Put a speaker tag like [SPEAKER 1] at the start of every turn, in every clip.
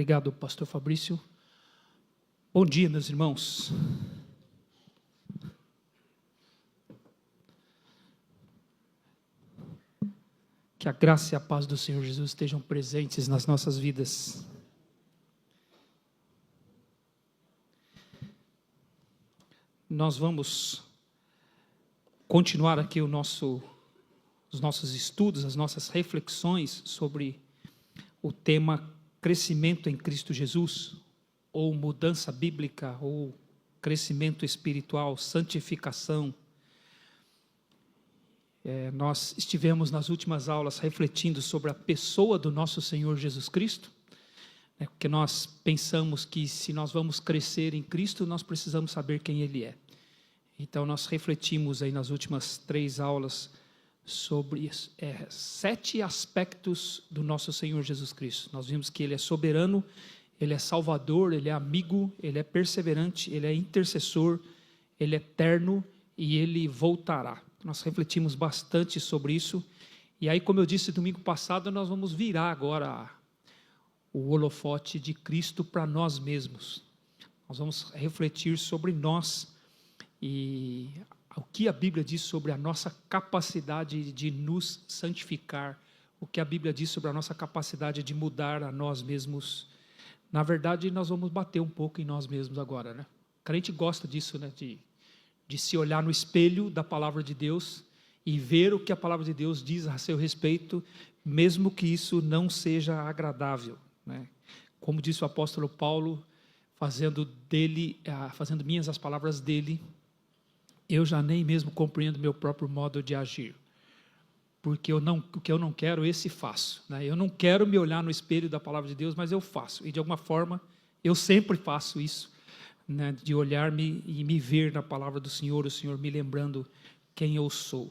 [SPEAKER 1] Obrigado, pastor Fabrício. Bom dia, meus irmãos. Que a graça e a paz do Senhor Jesus estejam presentes nas nossas vidas. Nós vamos continuar aqui os nossos estudos, as nossas reflexões sobre o tema crescimento em Cristo Jesus, ou mudança bíblica, ou crescimento espiritual, santificação. Nós estivemos nas últimas aulas refletindo sobre a pessoa do nosso Senhor Jesus Cristo, porque nós pensamos que se nós vamos crescer em Cristo, nós precisamos saber quem Ele é. Então nós refletimos aí nas últimas 3 aulas sobre 7 aspectos do nosso Senhor Jesus Cristo. Nós vimos que Ele é soberano, Ele é salvador, Ele é amigo, Ele é perseverante, Ele é intercessor, Ele é eterno e Ele voltará. Nós refletimos bastante sobre isso, e aí, como eu disse domingo passado, nós vamos virar agora o holofote de Cristo para nós mesmos. Nós vamos refletir sobre nós e o que a Bíblia diz sobre a nossa capacidade de nos santificar, o que a Bíblia diz sobre a nossa capacidade de mudar a nós mesmos. Na verdade, nós vamos bater um pouco em nós mesmos agora, né? O crente gosta disso, né? De se olhar no espelho da palavra de Deus e ver o que a palavra de Deus diz a seu respeito, mesmo que isso não seja agradável, né? Como disse o apóstolo Paulo, fazendo minhas as palavras dele, eu já nem mesmo compreendo meu próprio modo de agir, porque o que eu não quero, esse faço, né? Eu não quero me olhar no espelho da palavra de Deus, mas eu faço, e de alguma forma eu sempre faço isso, né, de olhar-me e me ver na palavra do Senhor, o Senhor me lembrando quem eu sou.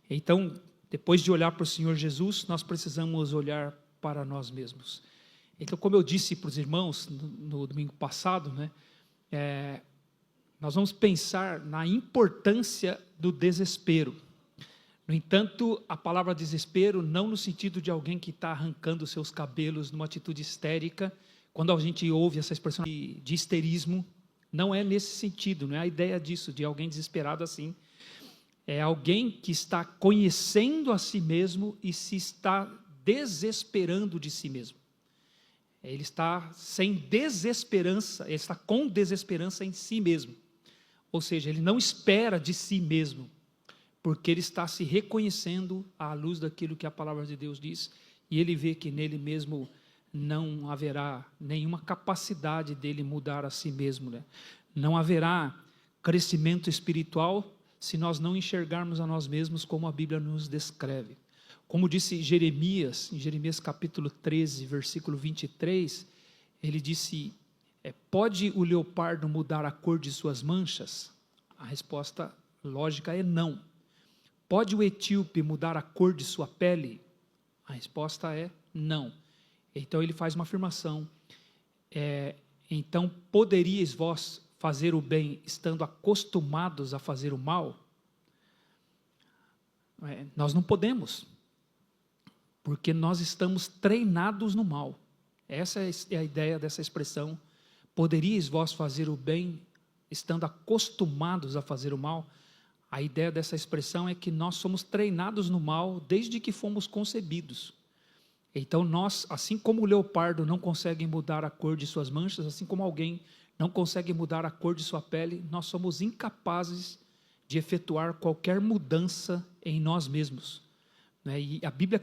[SPEAKER 1] Então, depois de olhar para o Senhor Jesus, nós precisamos olhar para nós mesmos. Então, como eu disse para os irmãos no domingo passado, né, nós vamos pensar na importância do desespero. No entanto, a palavra desespero, não no sentido de alguém que está arrancando seus cabelos numa atitude histérica. Quando a gente ouve essa expressão de histerismo, não é nesse sentido, não é a ideia disso, de alguém desesperado assim. É alguém que está conhecendo a si mesmo e se está desesperando de si mesmo. Ele está sem desesperança, ele está com desesperança em si mesmo. Ou seja, ele não espera de si mesmo, porque ele está se reconhecendo à luz daquilo que a palavra de Deus diz, e ele vê que nele mesmo não haverá nenhuma capacidade dele mudar a si mesmo, né? Não haverá crescimento espiritual se nós não enxergarmos a nós mesmos como a Bíblia nos descreve. Como disse Jeremias, em Jeremias capítulo 13, versículo 23, ele disse, pode o leopardo mudar a cor de suas manchas? A resposta lógica é não. Pode o etíope mudar a cor de sua pele? A resposta é não. Então ele faz uma afirmação, então poderíeis vós fazer o bem estando acostumados a fazer o mal? Nós não podemos, porque nós estamos treinados no mal. Essa é a ideia dessa expressão, poderíeis vós fazer o bem estando acostumados a fazer o mal? A ideia dessa expressão é que nós somos treinados no mal desde que fomos concebidos. Então nós, assim como o leopardo não consegue mudar a cor de suas manchas, assim como alguém não consegue mudar a cor de sua pele, nós somos incapazes de efetuar qualquer mudança em nós mesmos, né? E a Bíblia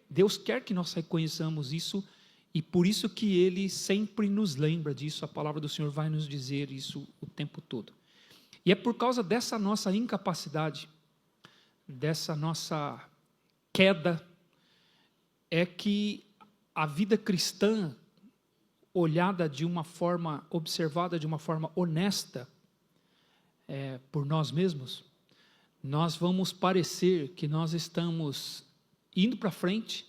[SPEAKER 1] Deus quer que nós reconheçamos isso, e por isso que Ele sempre nos lembra disso, a palavra do Senhor vai nos dizer isso o tempo todo. E é por causa dessa nossa incapacidade, dessa nossa queda, é que a vida cristã, olhada de uma forma, observada de uma forma honesta por nós mesmos, nós vamos parecer que nós estamos indo para frente,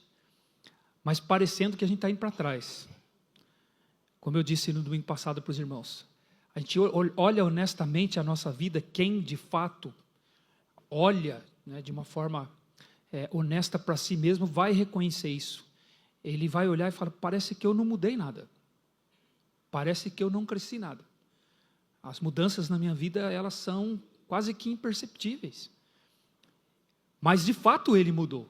[SPEAKER 1] mas parecendo que a gente está indo para trás. Como eu disse no domingo passado para os irmãos, a gente olha honestamente a nossa vida, quem de fato olha, né, de uma forma honesta para si mesmo, vai reconhecer isso. Ele vai olhar e falar, parece que eu não mudei nada. parece que eu não cresci nada. As mudanças na minha vida, elas são quase que imperceptíveis. Mas, de fato, ele mudou.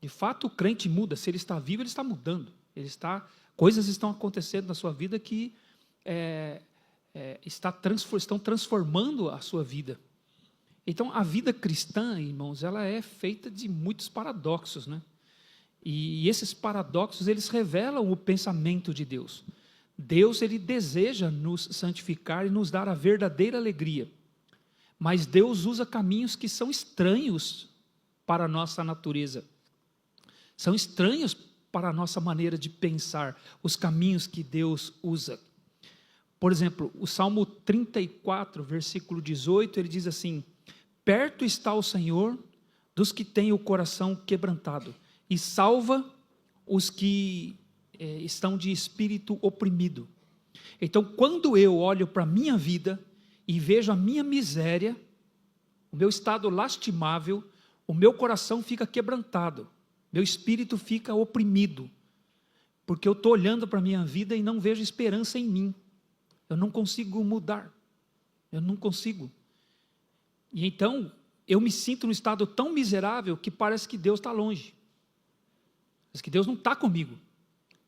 [SPEAKER 1] De fato, o crente muda. Se ele está vivo, ele está mudando. Coisas estão acontecendo na sua vida que estão transformando a sua vida. Então, a vida cristã, irmãos, ela é feita de muitos paradoxos, né? E esses paradoxos, eles revelam o pensamento de Deus. Deus, ele deseja nos santificar e nos dar a verdadeira alegria. Mas Deus usa caminhos que são estranhos para a nossa natureza. São estranhos para a nossa maneira de pensar, os caminhos que Deus usa. Por exemplo, o Salmo 34, versículo 18, ele diz assim: perto está o Senhor dos que têm o coração quebrantado, e salva os que estão de espírito oprimido. Então, quando eu olho para a minha vida e vejo a minha miséria, o meu estado lastimável, o meu coração fica quebrantado, meu espírito fica oprimido, porque eu estou olhando para a minha vida e não vejo esperança em mim. Eu não consigo mudar, eu não consigo. E então, eu me sinto num estado tão miserável que parece que Deus está longe. Parece que Deus não está comigo.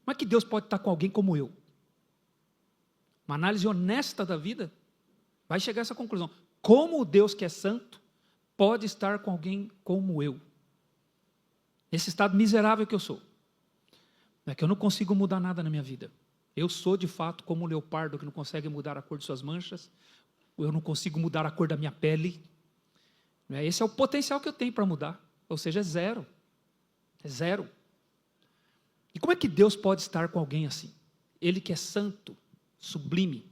[SPEAKER 1] Como é que Deus pode estar com alguém como eu? Uma análise honesta da vida vai chegar a essa conclusão. Como o Deus que é santo pode estar com alguém como eu? Esse estado miserável que eu sou. É que eu não consigo mudar nada na minha vida. Eu sou, de fato, como um leopardo que não consegue mudar a cor de suas manchas. Eu não consigo mudar a cor da minha pele. Esse é o potencial que eu tenho para mudar. Ou seja, é zero. É zero. E como é que Deus pode estar com alguém assim? Ele que é santo, sublime.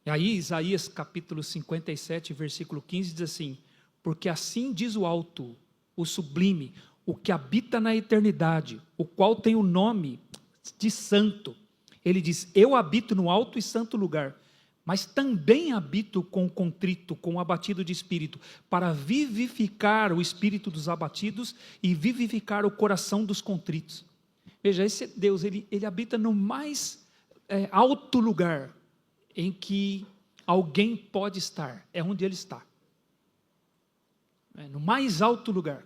[SPEAKER 1] E aí, Isaías capítulo 57, versículo 15, diz assim: porque assim diz o alto, o sublime, o que habita na eternidade, o qual tem o nome de santo. Ele diz: eu habito no alto e santo lugar, mas também habito com o contrito, com o abatido de espírito, para vivificar o espírito dos abatidos e vivificar o coração dos contritos. Veja, esse Deus, ele habita no mais alto lugar em que alguém pode estar, é onde ele está. No mais alto lugar.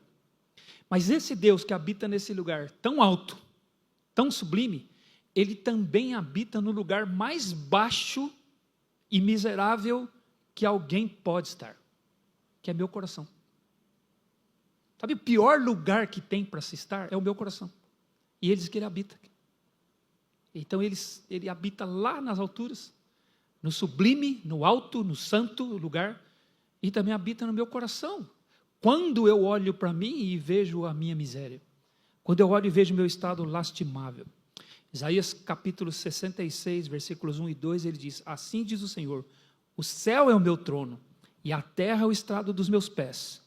[SPEAKER 1] Mas esse Deus que habita nesse lugar tão alto, tão sublime, ele também habita no lugar mais baixo e miserável que alguém pode estar, que é meu coração. Sabe, o pior lugar que tem para se estar é o meu coração. E ele diz que ele habita. Então ele habita lá nas alturas, no sublime, no alto, no santo lugar, e também habita no meu coração. Quando eu olho para mim e vejo a minha miséria, quando eu olho e vejo o meu estado lastimável. Isaías capítulo 66, versículos 1 e 2, ele diz: assim diz o Senhor, o céu é o meu trono, e a terra é o estrado dos meus pés.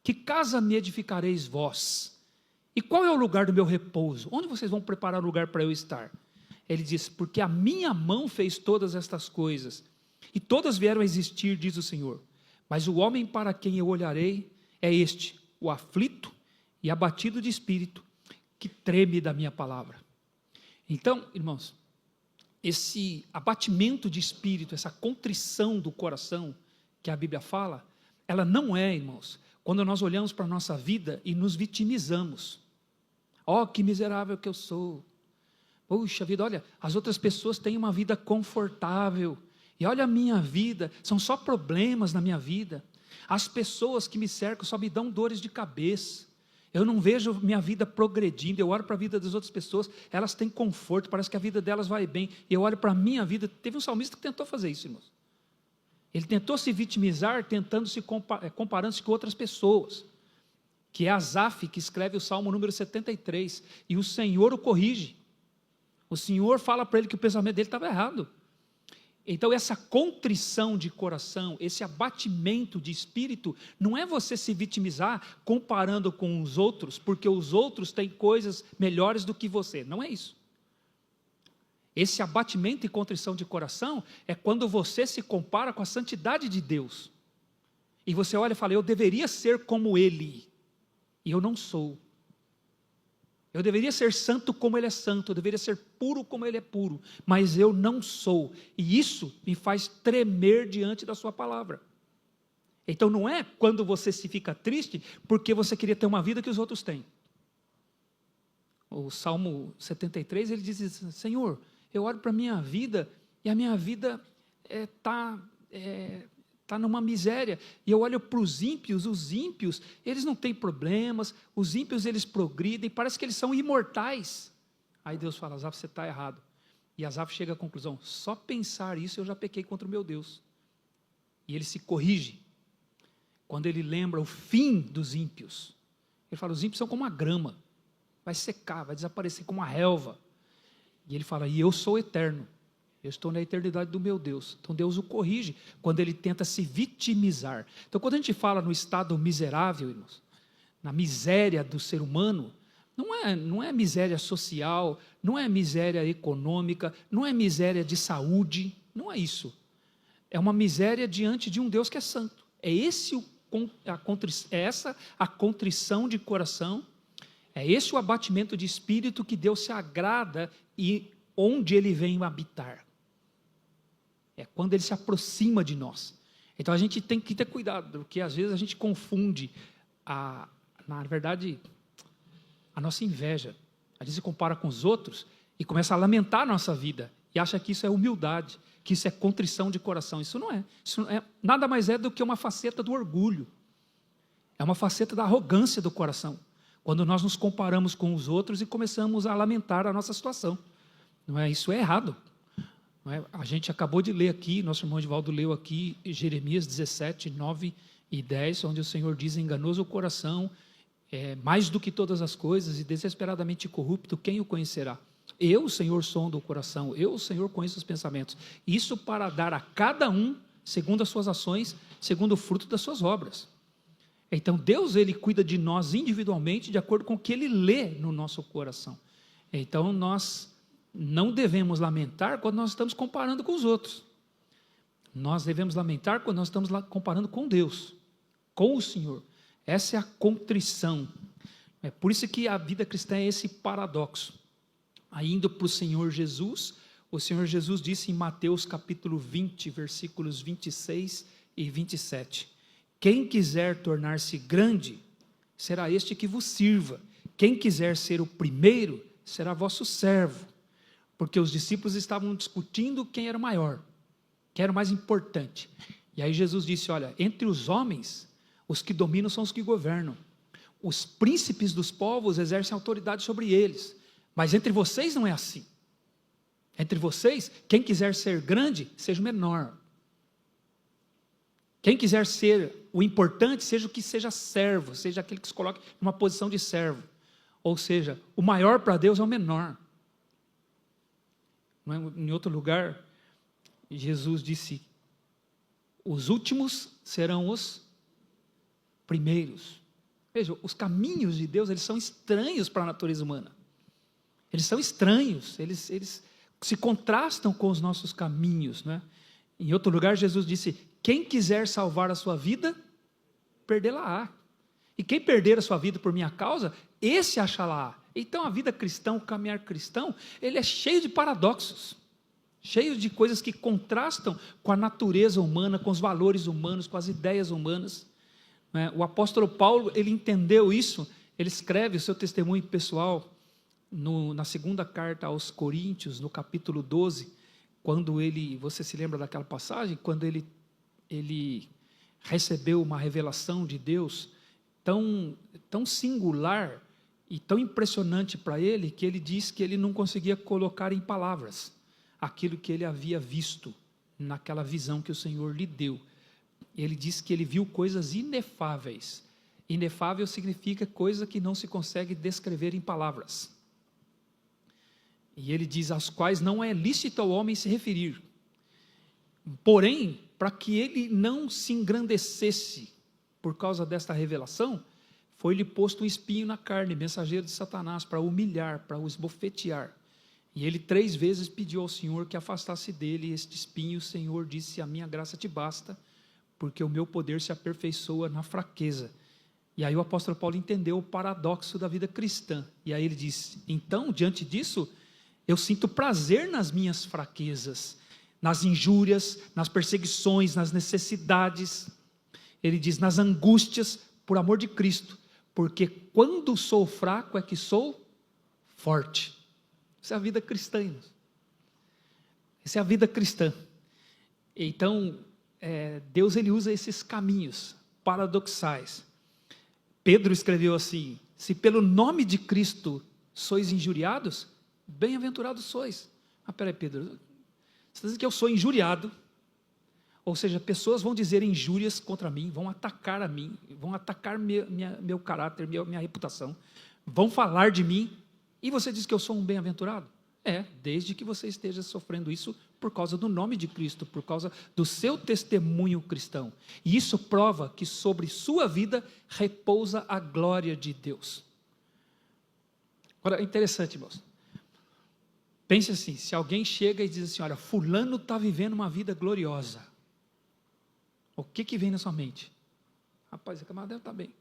[SPEAKER 1] Que casa me edificareis vós? E qual é o lugar do meu repouso? Onde vocês vão preparar o lugar para eu estar? Ele diz: porque a minha mão fez todas estas coisas, e todas vieram a existir, diz o Senhor. Mas o homem para quem eu olharei é este, o aflito e abatido de espírito, que treme da minha palavra. Então, irmãos, esse abatimento de espírito, essa contrição do coração que a Bíblia fala, ela não é, irmãos, quando nós olhamos para a nossa vida e nos vitimizamos. Oh, que miserável que eu sou. Puxa vida, olha, as outras pessoas têm uma vida confortável. E olha a minha vida, são só problemas na minha vida. As pessoas que me cercam só me dão dores de cabeça. Eu não vejo minha vida progredindo. Eu olho para a vida das outras pessoas, elas têm conforto, parece que a vida delas vai bem. E eu olho para a minha vida. Teve um salmista que tentou fazer isso, irmãos. Ele tentou se vitimizar, comparando-se com outras pessoas. Que é Asaf, que escreve o Salmo número 73. E o Senhor o corrige. O Senhor fala para ele que o pensamento dele estava errado. Então essa contrição de coração, esse abatimento de espírito, não é você se vitimizar comparando com os outros, porque os outros têm coisas melhores do que você, não é isso. Esse abatimento e contrição de coração é quando você se compara com a santidade de Deus. E você olha e fala: eu deveria ser como Ele, e eu não sou. Eu deveria ser santo como ele é santo, eu deveria ser puro como ele é puro, mas eu não sou, e isso me faz tremer diante da sua palavra. Então não é quando você se fica triste, porque você queria ter uma vida que os outros têm. O Salmo 73, ele diz assim, Senhor, eu olho para a minha vida, e a minha vida está numa miséria, e eu olho para os ímpios, eles não têm problemas, os ímpios eles progridem, parece que eles são imortais. Aí Deus fala, Asaf, você está errado. E Asaf chega à conclusão, só pensar isso eu já pequei contra o meu Deus. E ele se corrige, quando ele lembra o fim dos ímpios. Ele fala, os ímpios são como a grama, vai secar, vai desaparecer como a relva. E ele fala, e eu sou eterno, eu estou na eternidade do meu Deus. Então Deus o corrige quando ele tenta se vitimizar. Então quando a gente fala no estado miserável, irmãos, na miséria do ser humano, não é miséria social, não é miséria econômica, não é miséria de saúde, não é isso. É uma miséria diante de um Deus que é santo. É essa a contrição de coração, é esse o abatimento de espírito que Deus se agrada e onde Ele vem habitar. É quando Ele se aproxima de nós. Então a gente tem que ter cuidado, porque às vezes a gente confunde, na verdade, a nossa inveja. A gente se compara com os outros e começa a lamentar a nossa vida e acha que isso é humildade, que isso é contrição de coração. Isso não é nada mais é do que uma faceta do orgulho. É uma faceta da arrogância do coração. Quando nós nos comparamos com os outros e começamos a lamentar a nossa situação. Não é? Isso é errado. Não é? A gente acabou de ler aqui, nosso irmão Edivaldo leu aqui, Jeremias 17, 9 e 10, onde o Senhor diz, enganoso o coração, mais do que todas as coisas, e desesperadamente corrupto, quem o conhecerá? Eu, o Senhor, sondo o coração, eu, o Senhor, conheço os pensamentos. Isso para dar a cada um, segundo as suas ações, segundo o fruto das suas obras. Então, Deus, Ele cuida de nós individualmente, de acordo com o que Ele lê no nosso coração. Então, nós não devemos lamentar quando nós estamos comparando com os outros. Nós devemos lamentar quando nós estamos comparando com Deus, com o Senhor. Essa é a contrição. É por isso que a vida cristã é esse paradoxo. Aí, indo para o Senhor Jesus disse em Mateus capítulo 20, versículos 26 e 27, quem quiser tornar-se grande, será este que vos sirva. Quem quiser ser o primeiro, será vosso servo. Porque os discípulos estavam discutindo quem era o maior, quem era o mais importante. E aí Jesus disse, olha, entre os homens, os que dominam são os que governam. Os príncipes dos povos exercem autoridade sobre eles. Mas entre vocês não é assim. Entre vocês, quem quiser ser grande, seja o menor. Quem quiser ser o importante, seja o que seja servo, seja aquele que se coloque numa posição de servo. Ou seja, o maior para Deus é o menor. Em outro lugar, Jesus disse, os últimos serão os primeiros. Veja, os caminhos de Deus, eles são estranhos para a natureza humana. Eles são estranhos, eles se contrastam com os nossos caminhos, né? Em outro lugar, Jesus disse, quem quiser salvar a sua vida, perdê-la-á. E quem perder a sua vida por minha causa, esse achará. Então a vida cristã, o caminhar cristão, ele é cheio de paradoxos, cheio de coisas que contrastam com a natureza humana, com os valores humanos, com as ideias humanas. O apóstolo Paulo, ele entendeu isso, ele escreve o seu testemunho pessoal na segunda carta aos Coríntios, no capítulo 12, quando você se lembra daquela passagem, quando ele recebeu uma revelação de Deus tão singular e tão impressionante para ele, que ele diz que ele não conseguia colocar em palavras aquilo que ele havia visto naquela visão que o Senhor lhe deu. Ele diz que ele viu coisas inefáveis. Inefável significa coisa que não se consegue descrever em palavras. E ele diz, às quais não é lícito ao homem se referir. Porém, para que ele não se engrandecesse por causa desta revelação, foi-lhe posto um espinho na carne, mensageiro de Satanás, para o humilhar, para o esbofetear. E ele 3 vezes pediu ao Senhor que afastasse dele este espinho. O Senhor disse, a minha graça te basta, porque o meu poder se aperfeiçoa na fraqueza. E aí o apóstolo Paulo entendeu o paradoxo da vida cristã. E aí ele diz: então, diante disso, eu sinto prazer nas minhas fraquezas, nas injúrias, nas perseguições, nas necessidades. Ele diz: nas angústias, por amor de Cristo, porque quando sou fraco é que sou forte. Essa é a vida cristã, irmãos. Essa é a vida cristã. Então, Deus ele usa esses caminhos paradoxais. Pedro escreveu assim: se pelo nome de Cristo sois injuriados, bem-aventurados sois. Peraí, Pedro, você está dizendo que eu sou injuriado? Ou seja, pessoas vão dizer injúrias contra mim, vão atacar a mim, vão atacar meu caráter, minha reputação, vão falar de mim, e você diz que eu sou um bem-aventurado? Desde que você esteja sofrendo isso por causa do nome de Cristo, por causa do seu testemunho cristão. E isso prova que sobre sua vida repousa a glória de Deus. Agora, é interessante, irmãos. Pense assim, se alguém chega e diz assim: olha, fulano está vivendo uma vida gloriosa. O que vem na sua mente? Rapaz, esse camarada deve estar bem.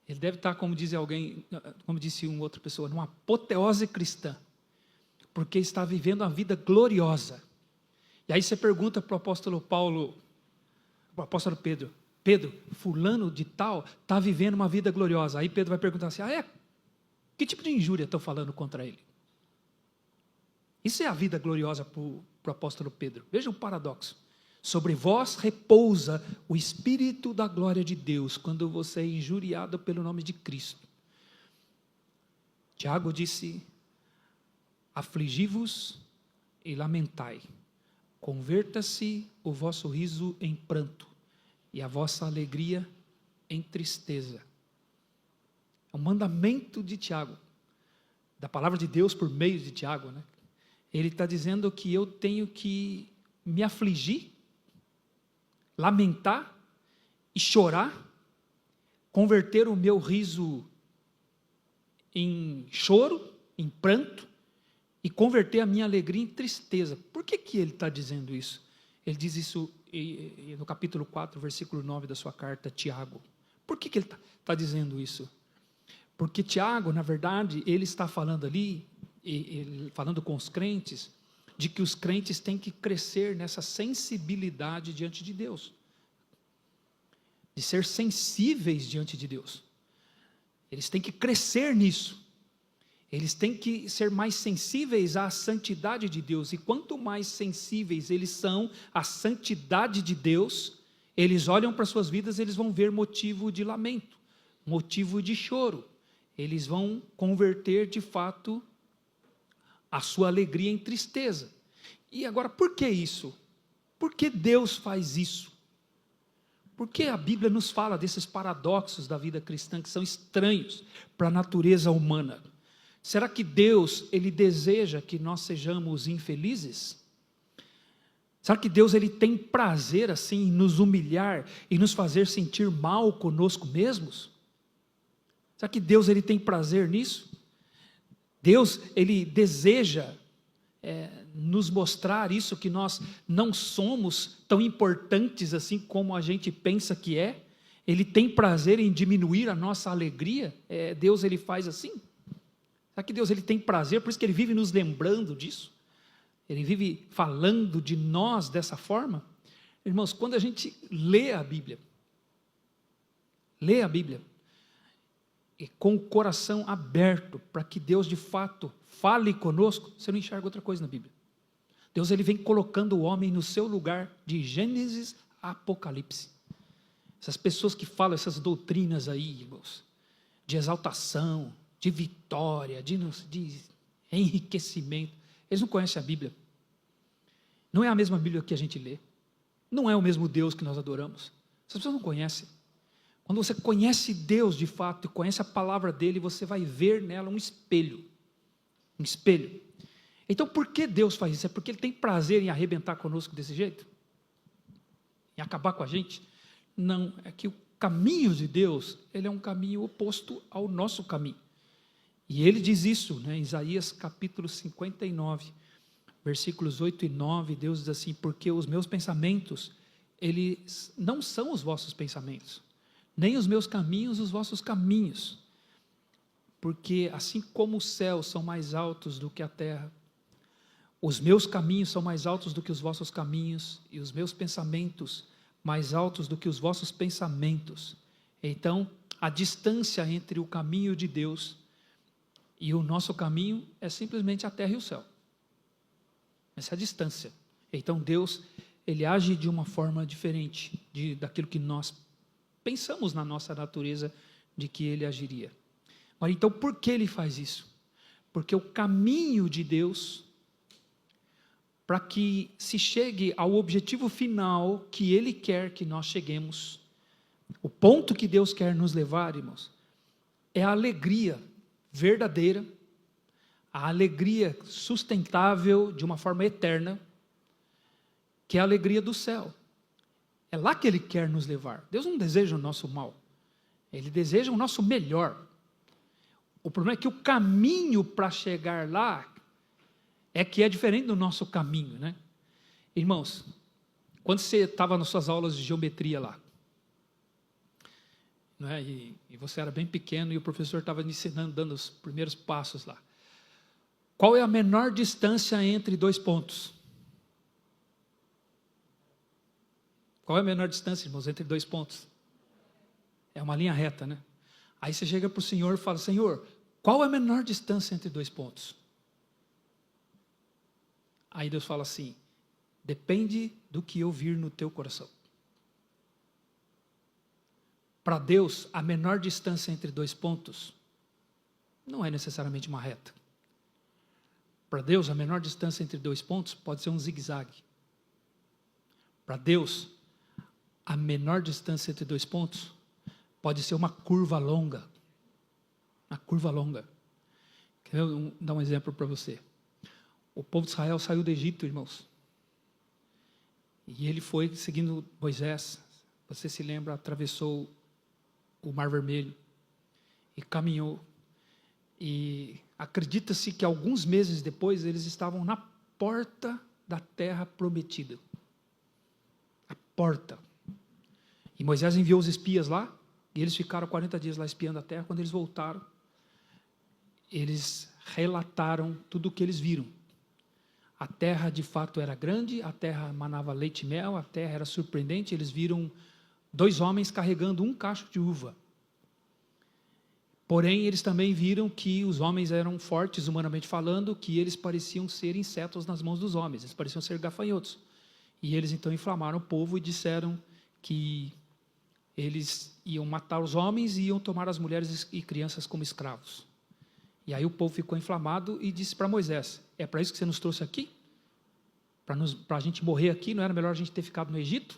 [SPEAKER 1] Ele deve estar, como diz alguém, como disse uma outra pessoa, numa apoteose cristã. Porque está vivendo uma vida gloriosa. E aí você pergunta para o apóstolo Paulo, para o apóstolo Pedro: Pedro, fulano de tal está vivendo uma vida gloriosa. Aí Pedro vai perguntar assim: que tipo de injúria estão falando contra ele? Isso é a vida gloriosa para o apóstolo Pedro. Veja o paradoxo. Sobre vós repousa o Espírito da glória de Deus, quando você é injuriado pelo nome de Cristo. Tiago disse: afligi-vos e lamentai, converta-se o vosso riso em pranto, e a vossa alegria em tristeza. É um mandamento de Tiago, da palavra de Deus por meio de Tiago, né? Ele está dizendo que eu tenho que me afligir, lamentar e chorar, converter o meu riso em choro, em pranto, e converter a minha alegria em tristeza. Por que ele está dizendo isso? Ele diz isso no capítulo 4, versículo 9 da sua carta, Tiago. Por que ele está dizendo isso? Porque Tiago, na verdade, ele está falando ali, falando com os crentes, de que os crentes têm que crescer nessa sensibilidade diante de Deus, de ser sensíveis diante de Deus. Eles têm que crescer nisso. Eles têm que ser mais sensíveis à santidade de Deus. E quanto mais sensíveis eles são à santidade de Deus, eles olham para suas vidas, eles vão ver motivo de lamento, motivo de choro. Eles vão converter de fato a sua alegria em tristeza. E agora, por que isso? Por que Deus faz isso? Por que a Bíblia nos fala desses paradoxos da vida cristã que são estranhos para a natureza humana? Será que Deus, ele deseja que nós sejamos infelizes? Será que Deus, ele tem prazer assim em nos humilhar e nos fazer sentir mal conosco mesmos? Será que Deus, ele tem prazer nisso? Deus, ele deseja nos mostrar isso, que nós não somos tão importantes assim como a gente pensa que é? Ele tem prazer em diminuir a nossa alegria? Deus, ele faz assim? Será que Deus, ele tem prazer? Por isso que ele vive nos lembrando disso? Ele vive falando de nós dessa forma? Irmãos, quando a gente lê a Bíblia, e com o coração aberto para que Deus de fato fale conosco, você não enxerga outra coisa na Bíblia. Deus, ele vem colocando o homem no seu lugar de Gênesis a Apocalipse. Essas pessoas que falam essas doutrinas aí, irmãos, de exaltação, de vitória, de enriquecimento, eles não conhecem a Bíblia. Não é a mesma Bíblia que a gente lê. Não é o mesmo Deus que nós adoramos. Essas pessoas não conhecem. Quando você conhece Deus de fato, e conhece a palavra dele, você vai ver nela um espelho. Um espelho. Então, por que Deus faz isso? É porque ele tem prazer em arrebentar conosco desse jeito? Em acabar com a gente? Não, é que o caminho de Deus, ele é um caminho oposto ao nosso caminho. E ele diz isso, né, em Isaías capítulo 59, versículos 8 e 9, Deus diz assim: porque os meus pensamentos, eles não são os vossos pensamentos, nem os meus caminhos os vossos caminhos, porque assim como os céus são mais altos do que a terra, os meus caminhos são mais altos do que os vossos caminhos, e os meus pensamentos mais altos do que os vossos pensamentos. Então, a distância entre o caminho de Deus e o nosso caminho é simplesmente a terra e o céu. Essa é a distância. Então, Deus, Ele age de uma forma diferente daquilo que nós pensamos na nossa natureza de que Ele agiria. Mas então, por que Ele faz isso? Porque o caminho de Deus, para que se chegue ao objetivo final que Ele quer que nós cheguemos, o ponto que Deus quer nos levar, irmãos, é a alegria verdadeira, a alegria sustentável de uma forma eterna, que é a alegria do céu. É lá que Ele quer nos levar. Deus não deseja o nosso mal, Ele deseja o nosso melhor. O problema é que o caminho para chegar lá é que é diferente do nosso caminho, né? Irmãos, quando você estava nas suas aulas de geometria lá, né, e você era bem pequeno e o professor estava ensinando, dando os primeiros passos lá, qual é a menor distância entre dois pontos? Qual é a menor distância, irmãos, entre dois pontos? É uma linha reta, né? Aí você chega para o Senhor e fala: Senhor, qual é a menor distância entre dois pontos? Aí Deus fala assim: depende do que eu vir no teu coração. Para Deus, a menor distância entre dois pontos não é necessariamente uma reta. Para Deus, a menor distância entre dois pontos pode ser um zigue-zague. Para Deus, a menor distância entre dois pontos pode ser uma curva longa. Uma curva longa. Quero dar um exemplo para você. O povo de Israel saiu do Egito, irmãos. E ele foi seguindo Moisés. Você se lembra, atravessou o Mar Vermelho e caminhou. E acredita-se que alguns meses depois eles estavam na porta da terra prometida. A porta. E Moisés enviou os espias lá, e eles ficaram 40 dias lá espiando a terra. Quando eles voltaram, eles relataram tudo o que eles viram. A terra de fato era grande, a terra manava leite e mel, a terra era surpreendente. Eles viram 2 homens carregando um cacho de uva. Porém, eles também viram que os homens eram fortes, humanamente falando, que eles pareciam ser insetos nas mãos dos homens, eles pareciam ser gafanhotos. E eles então inflamaram o povo e disseram que eles iam matar os homens e iam tomar as mulheres e crianças como escravos. E aí o povo ficou inflamado e disse para Moisés: é para isso que você nos trouxe aqui? Para a gente morrer aqui? Não era melhor a gente ter ficado no Egito?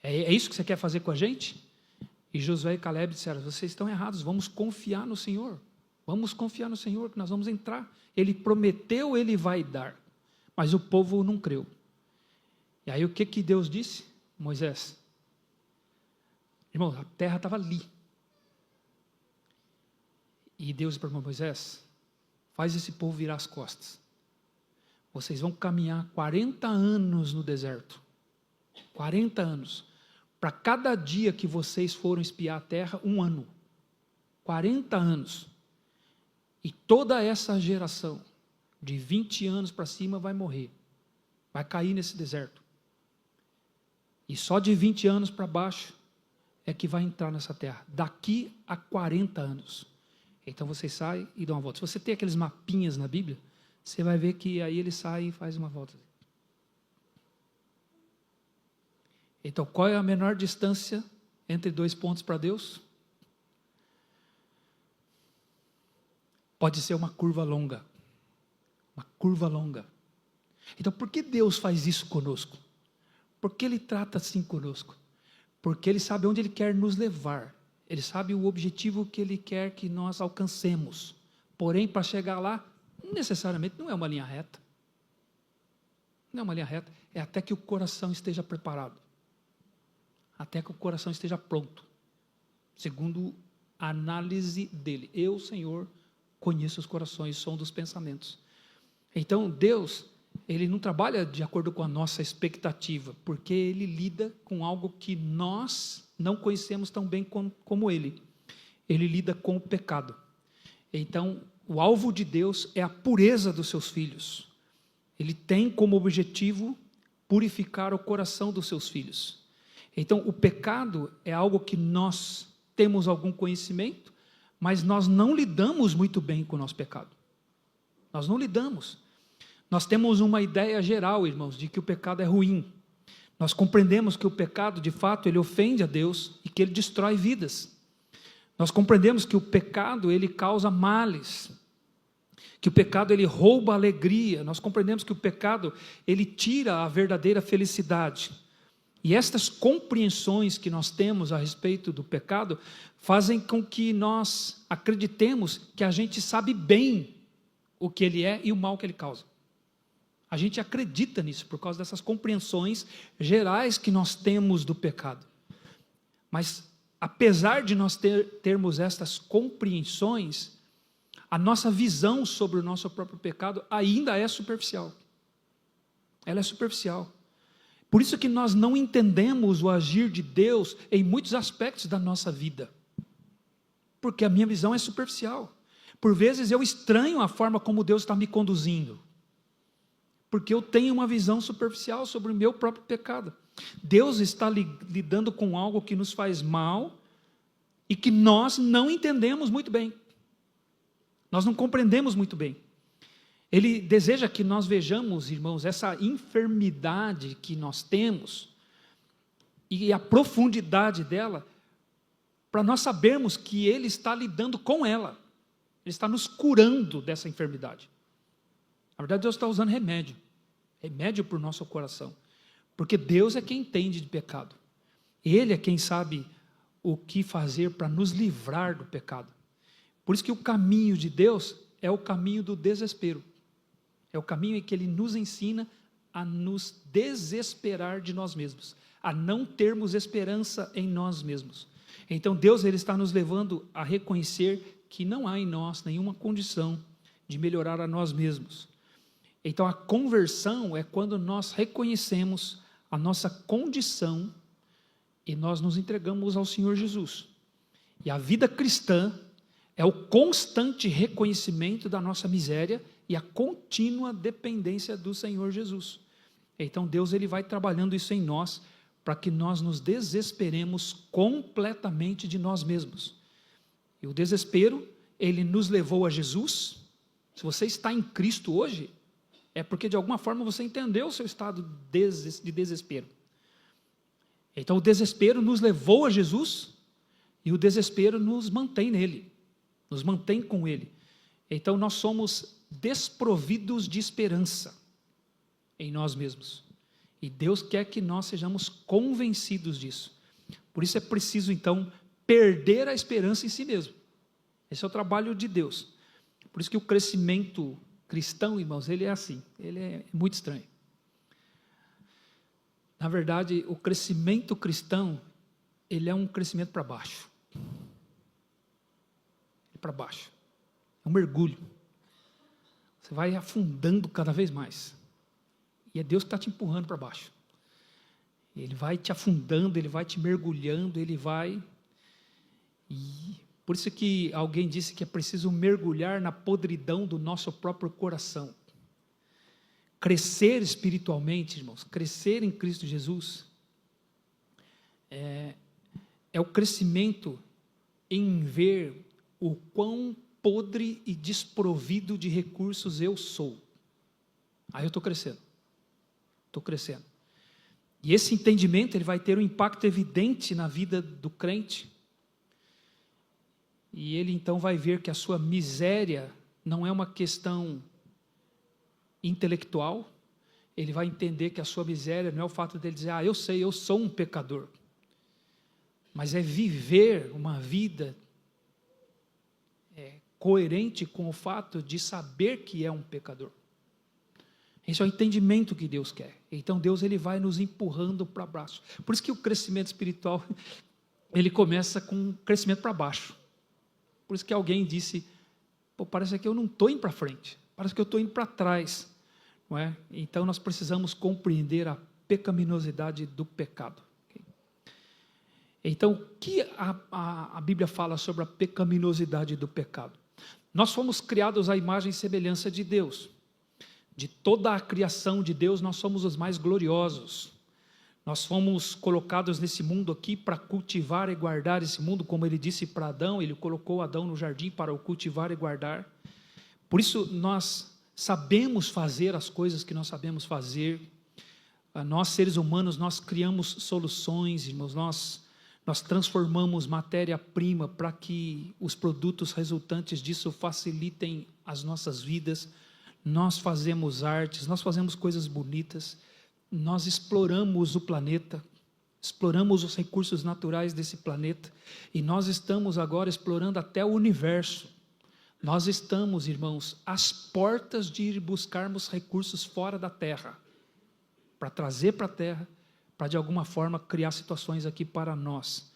[SPEAKER 1] É isso que você quer fazer com a gente? E Josué e Caleb disseram: vocês estão errados, vamos confiar no Senhor. Vamos confiar no Senhor, que nós vamos entrar. Ele prometeu, Ele vai dar. Mas o povo não creu. E aí o que Deus disse? Moisés: irmão, a terra estava ali. E Deus disse para Moisés: faz esse povo virar as costas. Vocês vão caminhar 40 anos no deserto. 40 anos. Para cada dia que vocês foram espiar a terra, 1 ano. 40 anos. E toda essa geração, de 20 anos para cima, vai morrer. Vai cair nesse deserto. E só de 20 anos para baixo é que vai entrar nessa terra. Daqui a 40 anos. Então vocês saem e dão uma volta. Se você tem aqueles mapinhas na Bíblia, você vai ver que aí ele sai e faz uma volta. Então, qual é a menor distância entre 2 pontos para Deus? Pode ser uma curva longa. Uma curva longa. Então, por que Deus faz isso conosco? Por que Ele trata assim conosco? Porque Ele sabe onde Ele quer nos levar. Ele sabe o objetivo que Ele quer que nós alcancemos. Porém, para chegar lá, necessariamente não é uma linha reta. Não é uma linha reta. É até que o coração esteja preparado. Até que o coração esteja pronto. Segundo a análise dele. Eu, Senhor, conheço os corações, som dos pensamentos. Então, Deus, ele não trabalha de acordo com a nossa expectativa, porque ele lida com algo que nós não conhecemos tão bem como ele. Ele lida com o pecado. Então, o alvo de Deus é a pureza dos seus filhos. Ele tem como objetivo purificar o coração dos seus filhos. Então, o pecado é algo que nós temos algum conhecimento, mas nós não lidamos muito bem com o nosso pecado. Nós não lidamos. Nós temos uma ideia geral, irmãos, de que o pecado é ruim. Nós compreendemos que o pecado, de fato, ele ofende a Deus e que ele destrói vidas. Nós compreendemos que o pecado, ele causa males, que o pecado, ele rouba a alegria. Nós compreendemos que o pecado, ele tira a verdadeira felicidade. E estas compreensões que nós temos a respeito do pecado, fazem com que nós acreditemos que a gente sabe bem o que ele é e o mal que ele causa. A gente acredita nisso por causa dessas compreensões gerais que nós temos do pecado. Mas, apesar de nós termos estas compreensões, a nossa visão sobre o nosso próprio pecado ainda é superficial. Ela é superficial. Por isso que nós não entendemos o agir de Deus em muitos aspectos da nossa vida. Porque a minha visão é superficial. Por vezes eu estranho a forma como Deus está me conduzindo. Porque eu tenho uma visão superficial sobre o meu próprio pecado. Deus está lidando com algo que nos faz mal e que nós não entendemos muito bem. Nós não compreendemos muito bem. Ele deseja que nós vejamos, irmãos, essa enfermidade que nós temos e a profundidade dela, para nós sabermos que Ele está lidando com ela. Ele está nos curando dessa enfermidade. Na verdade, Deus está usando remédio para o nosso coração, porque Deus é quem entende de pecado, Ele é quem sabe o que fazer para nos livrar do pecado. Por isso que o caminho de Deus é o caminho do desespero, é o caminho em que Ele nos ensina a nos desesperar de nós mesmos, a não termos esperança em nós mesmos. Então Deus, Ele está nos levando a reconhecer que não há em nós nenhuma condição de melhorar a nós mesmos. Então a conversão é quando nós reconhecemos a nossa condição e nós nos entregamos ao Senhor Jesus. E a vida cristã é o constante reconhecimento da nossa miséria e a contínua dependência do Senhor Jesus. Então Deus, Ele vai trabalhando isso em nós para que nós nos desesperemos completamente de nós mesmos. E o desespero, ele nos levou a Jesus. Se você está em Cristo hoje, é porque de alguma forma você entendeu o seu estado de desespero. Então o desespero nos levou a Jesus e o desespero nos mantém nele, nos mantém com Ele. Então nós somos desprovidos de esperança em nós mesmos. E Deus quer que nós sejamos convencidos disso. Por isso é preciso então perder a esperança em si mesmo. Esse é o trabalho de Deus. Por isso que o crescimento cristão, irmãos, ele é assim, ele é muito estranho. Na verdade, o crescimento cristão, ele é um crescimento para baixo. É para baixo. É um mergulho. Você vai afundando cada vez mais. E é Deus que está te empurrando para baixo. Ele vai te afundando, Ele vai te mergulhando, Ele vai... E por isso que alguém disse que é preciso mergulhar na podridão do nosso próprio coração. Crescer espiritualmente, irmãos, crescer em Cristo Jesus, é o crescimento em ver o quão podre e desprovido de recursos eu sou. Aí eu estou crescendo. Estou crescendo. E esse entendimento, ele vai ter um impacto evidente na vida do crente. E ele então vai ver que a sua miséria não é uma questão intelectual. Ele vai entender que a sua miséria não é o fato dele dizer, eu sei, eu sou um pecador. Mas é viver uma vida coerente com o fato de saber que é um pecador. Esse é o entendimento que Deus quer. Então Deus, ele vai nos empurrando para baixo. Por isso que o crescimento espiritual, ele começa com um crescimento para baixo. Por isso que alguém disse, parece que eu não estou indo para frente, parece que eu estou indo para trás. não é? Então nós precisamos compreender a pecaminosidade do pecado. Então, o que a Bíblia fala sobre a pecaminosidade do pecado? Nós fomos criados à imagem e semelhança de Deus. De toda a criação de Deus, nós somos os mais gloriosos. Nós fomos colocados nesse mundo aqui para cultivar e guardar esse mundo, como ele disse para Adão, ele colocou Adão no jardim para o cultivar e guardar. Por isso, nós sabemos fazer as coisas que nós sabemos fazer. Nós, seres humanos, nós criamos soluções, irmãos, nós transformamos matéria-prima para que os produtos resultantes disso facilitem as nossas vidas. Nós fazemos artes, nós fazemos coisas bonitas, nós exploramos o planeta, exploramos os recursos naturais desse planeta, e nós estamos agora explorando até o universo. Nós estamos, irmãos, às portas de ir buscarmos recursos fora da Terra, para trazer para a Terra, para de alguma forma criar situações aqui para nós.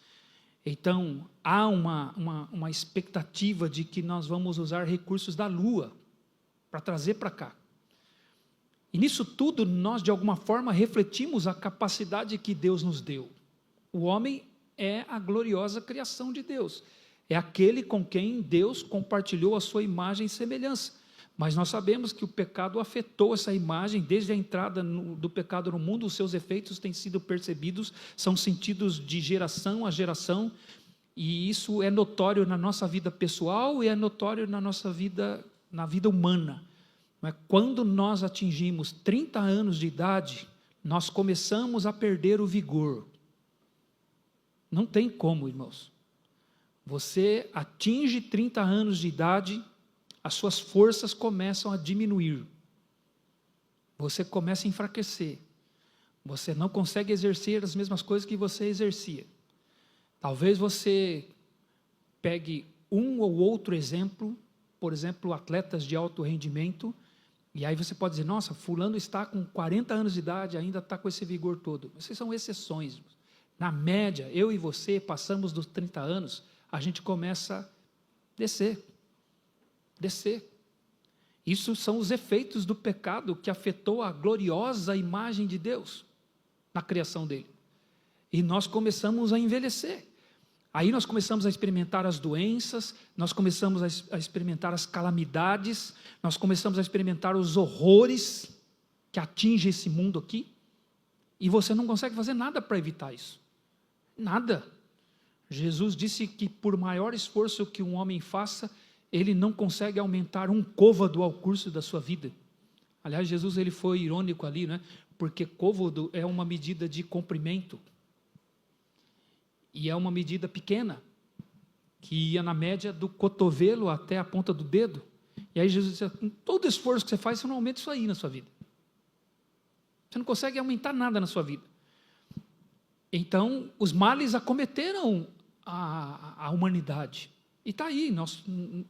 [SPEAKER 1] Então, há uma expectativa de que nós vamos usar recursos da Lua para trazer para cá. E nisso tudo, nós de alguma forma refletimos a capacidade que Deus nos deu. O homem é a gloriosa criação de Deus. É aquele com quem Deus compartilhou a sua imagem e semelhança. Mas nós sabemos que o pecado afetou essa imagem, desde a entrada do pecado no mundo, os seus efeitos têm sido percebidos, são sentidos de geração a geração, e isso é notório na nossa vida pessoal e é notório na nossa vida, na vida humana. Quando nós atingimos 30 anos de idade, nós começamos a perder o vigor. Não tem como, irmãos. Você atinge 30 anos de idade, as suas forças começam a diminuir. Você começa a enfraquecer. Você não consegue exercer as mesmas coisas que você exercia. Talvez você pegue um ou outro exemplo, por exemplo, atletas de alto rendimento, e aí você pode dizer, nossa, fulano está com 40 anos de idade, ainda está com esse vigor todo. Essas são exceções. Na média, eu e você passamos dos 30 anos, a gente começa a descer. Isso são os efeitos do pecado que afetou a gloriosa imagem de Deus na criação dele. E nós começamos a envelhecer. Aí nós começamos a experimentar as doenças, nós começamos a experimentar as calamidades, nós começamos a experimentar os horrores que atingem esse mundo aqui, e você não consegue fazer nada para evitar isso. Nada. Jesus disse que por maior esforço que um homem faça, ele não consegue aumentar um côvado ao curso da sua vida. Aliás, Jesus ele foi irônico ali, né? Porque côvado é uma medida de comprimento. E é uma medida pequena, que ia na média do cotovelo até a ponta do dedo. E aí Jesus disse, com todo esforço que você faz, você não aumenta isso aí na sua vida. Você não consegue aumentar nada na sua vida. Então, os males acometeram a humanidade. E está aí, nós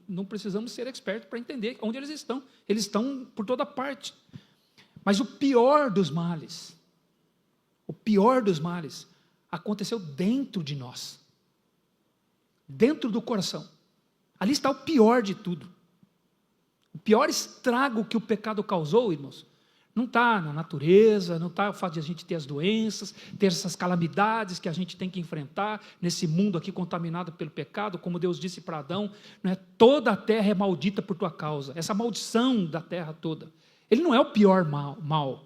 [SPEAKER 1] não precisamos ser expertos para entender onde eles estão. Eles estão por toda parte. Mas o pior dos males, aconteceu dentro de nós. Dentro do coração. Ali está o pior de tudo. O pior estrago que o pecado causou, irmãos, não está na natureza, não está o fato de a gente ter as doenças, ter essas calamidades que a gente tem que enfrentar nesse mundo aqui contaminado pelo pecado, como Deus disse para Adão, não é? Toda a terra é maldita por tua causa, essa maldição da terra toda. Ele não é o pior mal.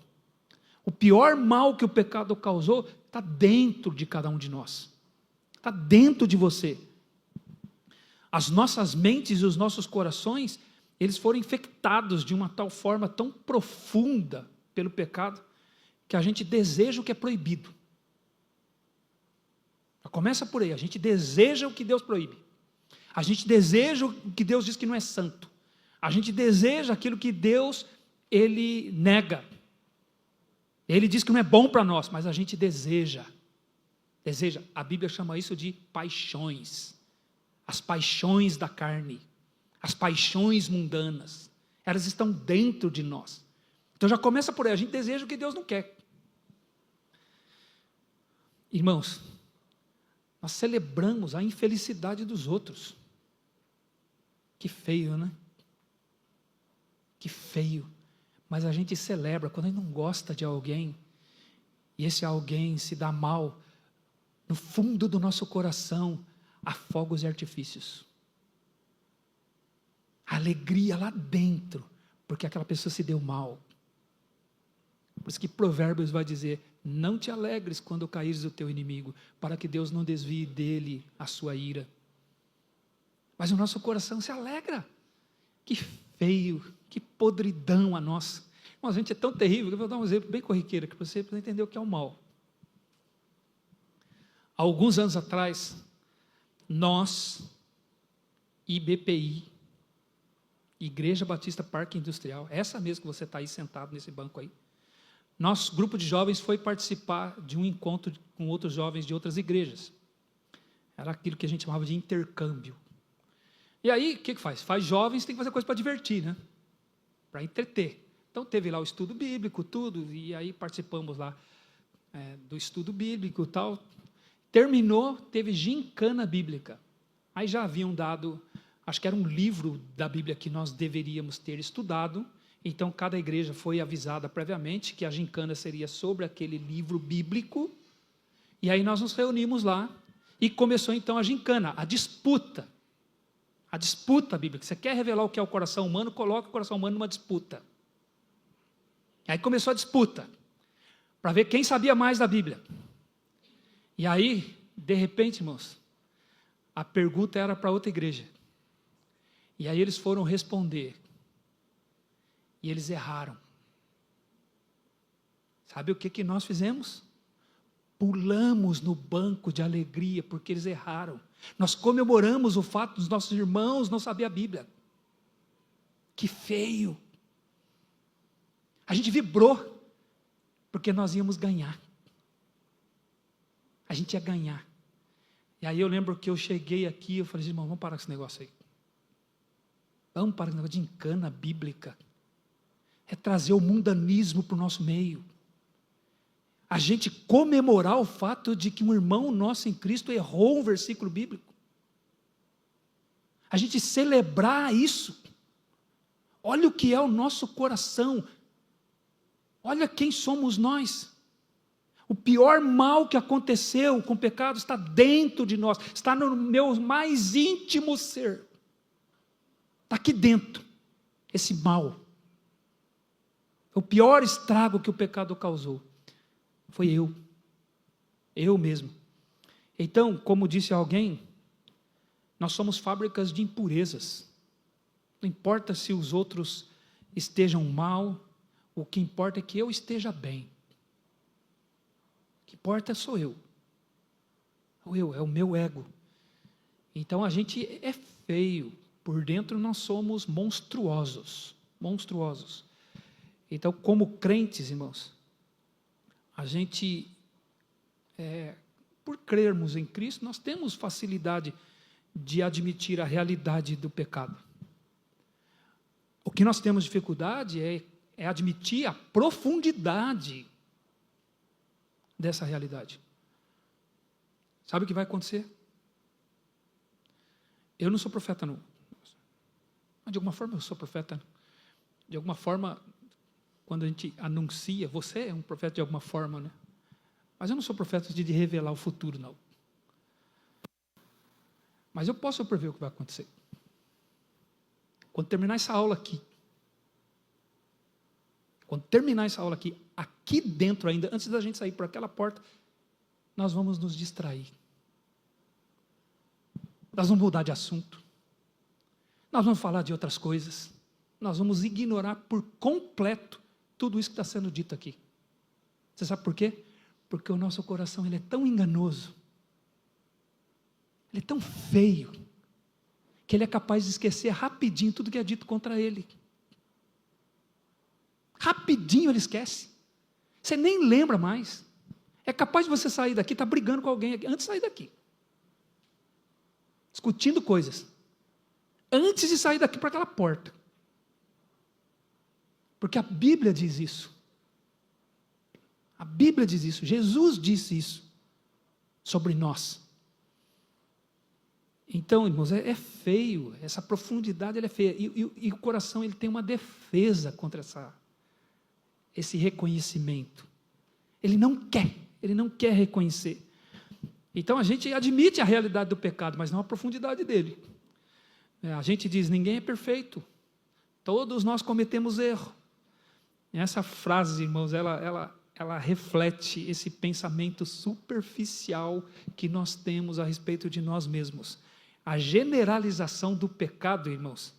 [SPEAKER 1] O pior mal que o pecado causou está dentro de cada um de nós, está dentro de você. As nossas mentes e os nossos corações, eles foram infectados de uma tal forma tão profunda pelo pecado, que a gente deseja o que é proibido. Começa por aí, a gente deseja o que Deus proíbe. A gente deseja o que Deus diz que não é santo. A gente deseja aquilo que Deus, Ele nega. Ele diz que não é bom para nós, mas a gente deseja. A Bíblia chama isso de paixões. As paixões da carne. As paixões mundanas, elas estão dentro de nós. Então já começa por aí, a gente deseja o que Deus não quer. Irmãos, nós celebramos a infelicidade dos outros. Que feio, né? Que feio. Mas a gente celebra quando a gente não gosta de alguém, e esse alguém se dá mal, no fundo do nosso coração, há fogos e artifícios. A alegria lá dentro, porque aquela pessoa se deu mal. Por isso que Provérbios vai dizer, não te alegres quando caíres do teu inimigo, para que Deus não desvie dele a sua ira. Mas o nosso coração se alegra. Que feio, que podridão a nossa. Mas a gente é tão terrível, que eu vou dar um exemplo bem corriqueiro, que você precisa entender o que é o mal. Há alguns anos atrás, nós, IBPI, Igreja Batista Parque Industrial, essa mesmo que você está aí sentado nesse banco aí, nosso grupo de jovens foi participar de um encontro com outros jovens de outras igrejas. Era aquilo que a gente chamava de intercâmbio. E aí, o que faz? Faz jovens, tem que fazer coisa para divertir, né? Para entreter. Então, teve lá o estudo bíblico, tudo, e aí participamos lá do estudo bíblico e tal. Terminou, teve gincana bíblica. Aí já haviam dado, acho que era um livro da Bíblia que nós deveríamos ter estudado, então cada igreja foi avisada previamente que a gincana seria sobre aquele livro bíblico, e aí nós nos reunimos lá, e começou então a gincana, a disputa bíblica. Você quer revelar o que é o coração humano, coloca o coração humano numa disputa. Aí começou a disputa, para ver quem sabia mais da Bíblia. E aí, de repente, irmãos, a pergunta era para outra igreja. E aí eles foram responder. E eles erraram. Sabe o que nós fizemos? Pulamos no banco de alegria, porque eles erraram. Nós comemoramos o fato dos nossos irmãos não saberem a Bíblia. Que feio. A gente vibrou, porque nós íamos ganhar. A gente ia ganhar. E aí eu lembro que eu cheguei aqui, eu falei, irmão, vamos parar com esse negócio aí. Vamos parar com esse negócio de gincana bíblica. É trazer o mundanismo para o nosso meio. A gente comemorar o fato de que um irmão nosso em Cristo errou um versículo bíblico. A gente celebrar isso. Olha o que é o nosso coração. Olha quem somos nós. O pior mal que aconteceu com o pecado está dentro de nós, está no meu mais íntimo ser. Está aqui dentro, esse mal. O pior estrago que o pecado causou foi eu mesmo. Então, como disse alguém, nós somos fábricas de impurezas. Não importa se os outros estejam mal, o que importa é que eu esteja bem. O que importa sou eu. É o meu ego. Então a gente é feio, por dentro nós somos monstruosos. Monstruosos. Então, como crentes, irmãos, a gente, por crermos em Cristo, nós temos facilidade de admitir a realidade do pecado. O que nós temos dificuldade é admitir a profundidade dessa realidade. Sabe o que vai acontecer? Eu não sou profeta, não. Mas de alguma forma eu sou profeta. De alguma forma, quando a gente anuncia, você é um profeta de alguma forma, né? Mas eu não sou profeta de revelar o futuro, não. Mas eu posso prever o que vai acontecer. Quando terminar essa aula aqui, aqui dentro ainda, antes da gente sair por aquela porta, nós vamos nos distrair. Nós vamos mudar de assunto. Nós vamos falar de outras coisas. Nós vamos ignorar por completo tudo isso que está sendo dito aqui. Você sabe por quê? Porque o nosso coração ele é tão enganoso, ele é tão feio, que ele é capaz de esquecer rapidinho tudo que é dito contra ele. Rapidinho ele esquece. Você nem lembra mais. É capaz de você sair daqui, estar brigando com alguém aqui, antes de sair daqui. Discutindo coisas. Antes de sair daqui para aquela porta. Porque a Bíblia diz isso. A Bíblia diz isso. Jesus disse isso sobre nós. Então, irmãos, é feio. Essa profundidade ela é feia. E o coração ele tem uma defesa contra esse reconhecimento. Ele não quer reconhecer. Então a gente admite a realidade do pecado, mas não a profundidade dele. A gente diz, ninguém é perfeito, todos nós cometemos erro. E essa frase, irmãos, ela reflete esse pensamento superficial que nós temos a respeito de nós mesmos. A generalização do pecado, irmãos,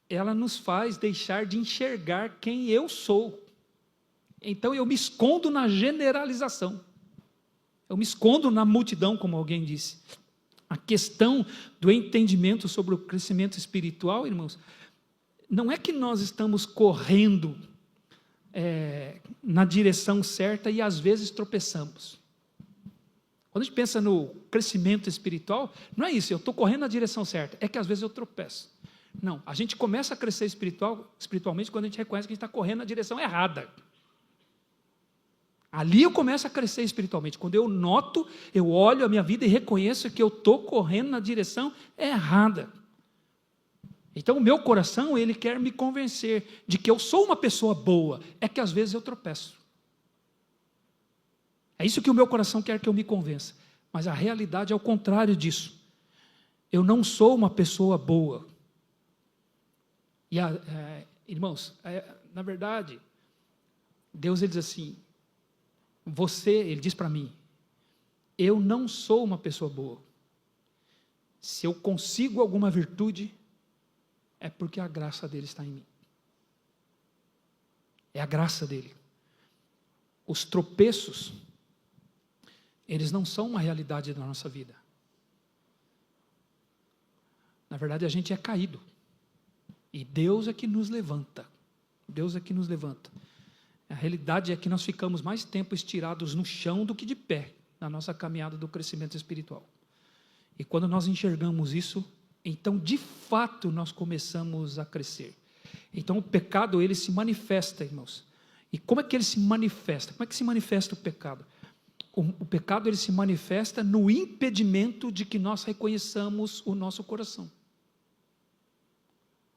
[SPEAKER 1] ela nos faz deixar de enxergar quem eu sou. Então eu me escondo na generalização. Eu me escondo na multidão, como alguém disse. A questão do entendimento sobre o crescimento espiritual, irmãos, não é que nós estamos correndo na direção certa e às vezes tropeçamos. Quando a gente pensa no crescimento espiritual, não é isso, eu estou correndo na direção certa, é que às vezes eu tropeço. Não, a gente começa a crescer espiritualmente quando a gente reconhece que a gente está correndo na direção errada. Ali eu começo a crescer espiritualmente, quando eu noto, eu olho a minha vida e reconheço que eu estou correndo na direção errada. Então o meu coração, ele quer me convencer de que eu sou uma pessoa boa, é que às vezes eu tropeço. É isso que o meu coração quer que eu me convença, mas a realidade é o contrário disso. Eu não sou uma pessoa boa. E irmãos, na verdade, Deus ele diz assim, ele diz para mim, eu não sou uma pessoa boa. Se eu consigo alguma virtude, é porque a graça dele está em mim. É a graça dele. Os tropeços, eles não são uma realidade da nossa vida. Na verdade, a gente é caído. E Deus é que nos levanta. Deus é que nos levanta. A realidade é que nós ficamos mais tempo estirados no chão do que de pé, na nossa caminhada do crescimento espiritual. E quando nós enxergamos isso, então de fato nós começamos a crescer. Então o pecado, ele se manifesta, irmãos. E como é que ele se manifesta? Como é que se manifesta o pecado? O pecado, ele se manifesta no impedimento de que nós reconheçamos o nosso coração.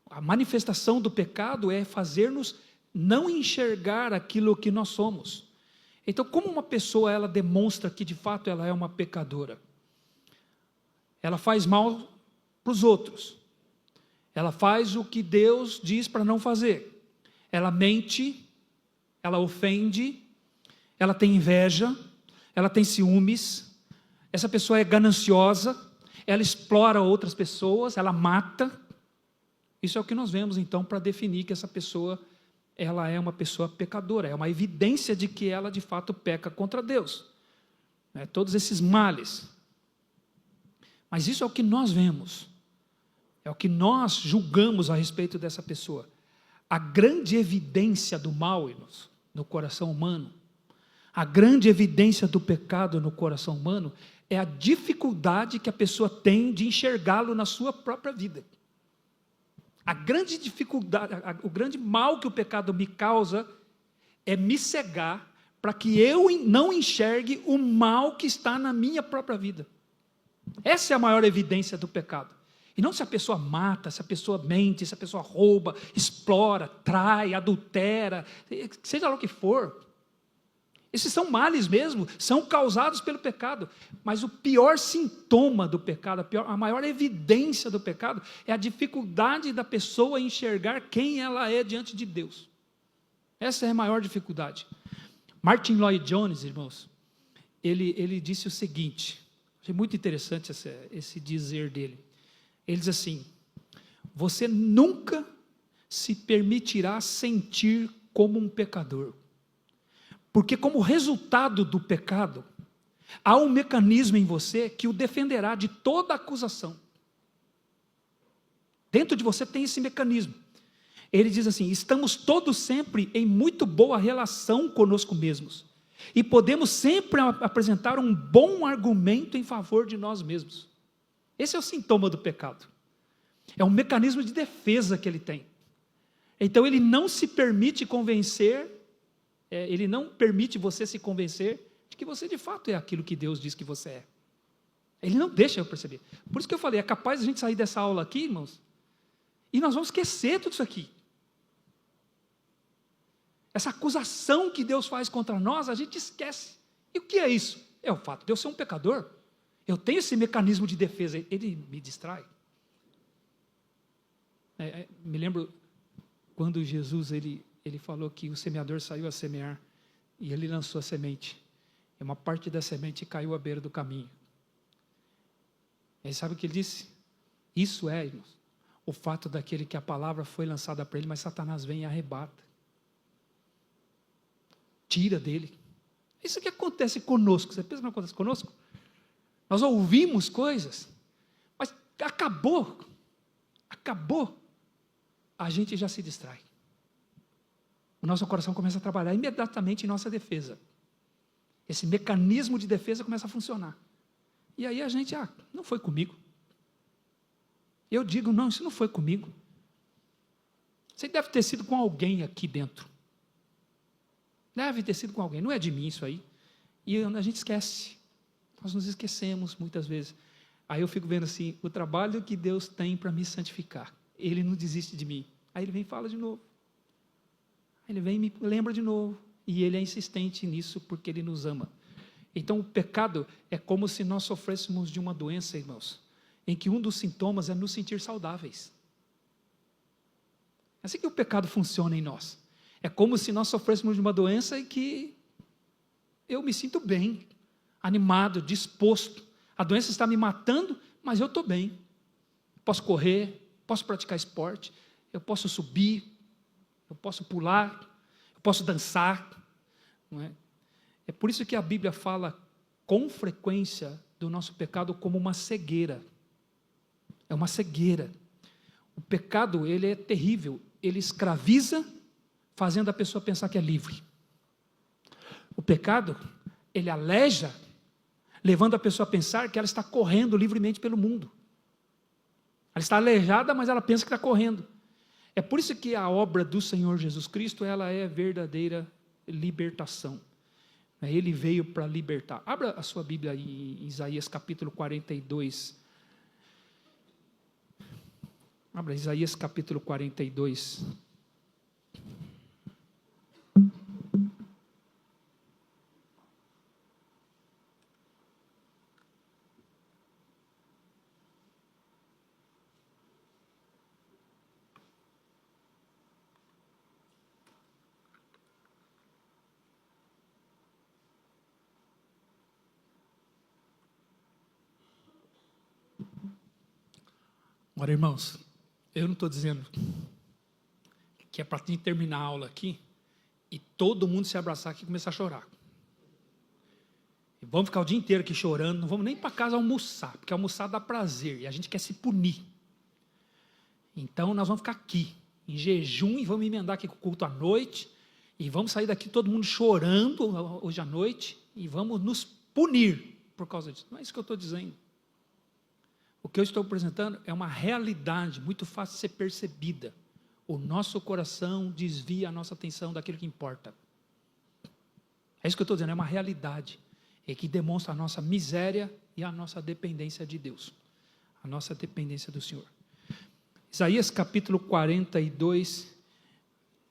[SPEAKER 1] A manifestação do pecado é fazer-nos não enxergar aquilo que nós somos. Então, como uma pessoa ela demonstra que de fato ela é uma pecadora? Ela faz mal para os outros. Ela faz o que Deus diz para não fazer. Ela mente, ela ofende, ela tem inveja, ela tem ciúmes, essa pessoa é gananciosa, ela explora outras pessoas, ela mata. Isso é o que nós vemos então para definir que essa pessoa ela é uma pessoa pecadora, é uma evidência de que ela de fato peca contra Deus. Todos esses males. Mas isso é o que nós vemos, é o que nós julgamos a respeito dessa pessoa. A grande evidência do mal, irmãos, no coração humano, a grande evidência do pecado no coração humano é a dificuldade que a pessoa tem de enxergá-lo na sua própria vida. A grande dificuldade, o grande mal que o pecado me causa é me cegar para que eu não enxergue o mal que está na minha própria vida. Essa é a maior evidência do pecado. E não se a pessoa mata, se a pessoa mente, se a pessoa rouba, explora, trai, adultera, seja lá o que for. Esses são males mesmo, são causados pelo pecado. Mas o pior sintoma do pecado, a maior evidência do pecado, é a dificuldade da pessoa enxergar quem ela é diante de Deus. Essa é a maior dificuldade. Martin Lloyd Jones, irmãos, ele disse o seguinte, achei muito interessante esse dizer dele. Ele diz assim, você nunca se permitirá sentir como um pecador. Porque como resultado do pecado, há um mecanismo em você que o defenderá de toda acusação. Dentro de você tem esse mecanismo. Ele diz assim, estamos todos sempre em muito boa relação conosco mesmos. E podemos sempre apresentar um bom argumento em favor de nós mesmos. Esse é o sintoma do pecado. É um mecanismo de defesa que ele tem. Então ele não se permite convencer, ele não permite você se convencer de que você de fato é aquilo que Deus diz que você é. Ele não deixa eu perceber. Por isso que eu falei, é capaz de a gente sair dessa aula aqui, irmãos, e nós vamos esquecer tudo isso aqui. essa acusação que Deus faz contra nós, a gente esquece. E o que é isso? É o fato de eu ser um pecador. Eu tenho esse mecanismo de defesa, ele me distrai. Me lembro quando Jesus ele falou que o semeador saiu a semear e ele lançou a semente. E uma parte da semente caiu à beira do caminho. E sabe o que ele disse? Isso é, irmãos, o fato daquele que a palavra foi lançada para ele, mas Satanás vem e arrebata. Tira dele. Isso que acontece conosco. Você pensa que não acontece conosco? Nós ouvimos coisas, mas acabou, a gente já se distrai. O nosso coração começa a trabalhar imediatamente em nossa defesa. Esse mecanismo de defesa começa a funcionar. E aí a gente, não foi comigo. Eu digo, não, isso não foi comigo. Você deve ter sido com alguém aqui dentro. Deve ter sido com alguém, não é de mim isso aí. E a gente esquece. Nós nos esquecemos muitas vezes. Aí eu fico vendo assim, o trabalho que Deus tem para me santificar. Ele não desiste de mim. Aí ele vem e fala de novo. Ele vem e me lembra de novo. E ele é insistente nisso porque ele nos ama. Então o pecado é como se nós sofrêssemos de uma doença, irmãos, em que um dos sintomas é nos sentir saudáveis. É assim que o pecado funciona em nós. É como se nós sofrêssemos de uma doença em que eu me sinto bem, animado, disposto. A doença está me matando, mas eu estou bem. Posso correr, posso praticar esporte, eu posso subir, eu posso pular, eu posso dançar. Não é? É por isso que a Bíblia fala com frequência do nosso pecado como uma cegueira. É uma cegueira. O pecado, ele é terrível. Ele escraviza, fazendo a pessoa pensar que é livre. O pecado, ele aleja, levando a pessoa a pensar que ela está correndo livremente pelo mundo. Ela está aleijada, mas ela pensa que está correndo. É por isso que a obra do Senhor Jesus Cristo, ela é verdadeira libertação. Ele veio para libertar. Abra a sua Bíblia em Isaías capítulo 42. Abra Isaías capítulo 42. Agora, irmãos, eu não estou dizendo que é para terminar a aula aqui e todo mundo se abraçar aqui e começar a chorar. E vamos ficar o dia inteiro aqui chorando, não vamos nem para casa almoçar, porque almoçar dá prazer e a gente quer se punir. Então nós vamos ficar aqui, em jejum, e vamos emendar aqui com o culto à noite, e vamos sair daqui todo mundo chorando hoje à noite, e vamos nos punir por causa disso. Não é isso que eu estou dizendo. O que eu estou apresentando é uma realidade muito fácil de ser percebida. O nosso coração desvia a nossa atenção daquilo que importa. É isso que eu estou dizendo, é uma realidade. É que demonstra a nossa miséria e a nossa dependência de Deus. A nossa dependência do Senhor. Isaías capítulo 42,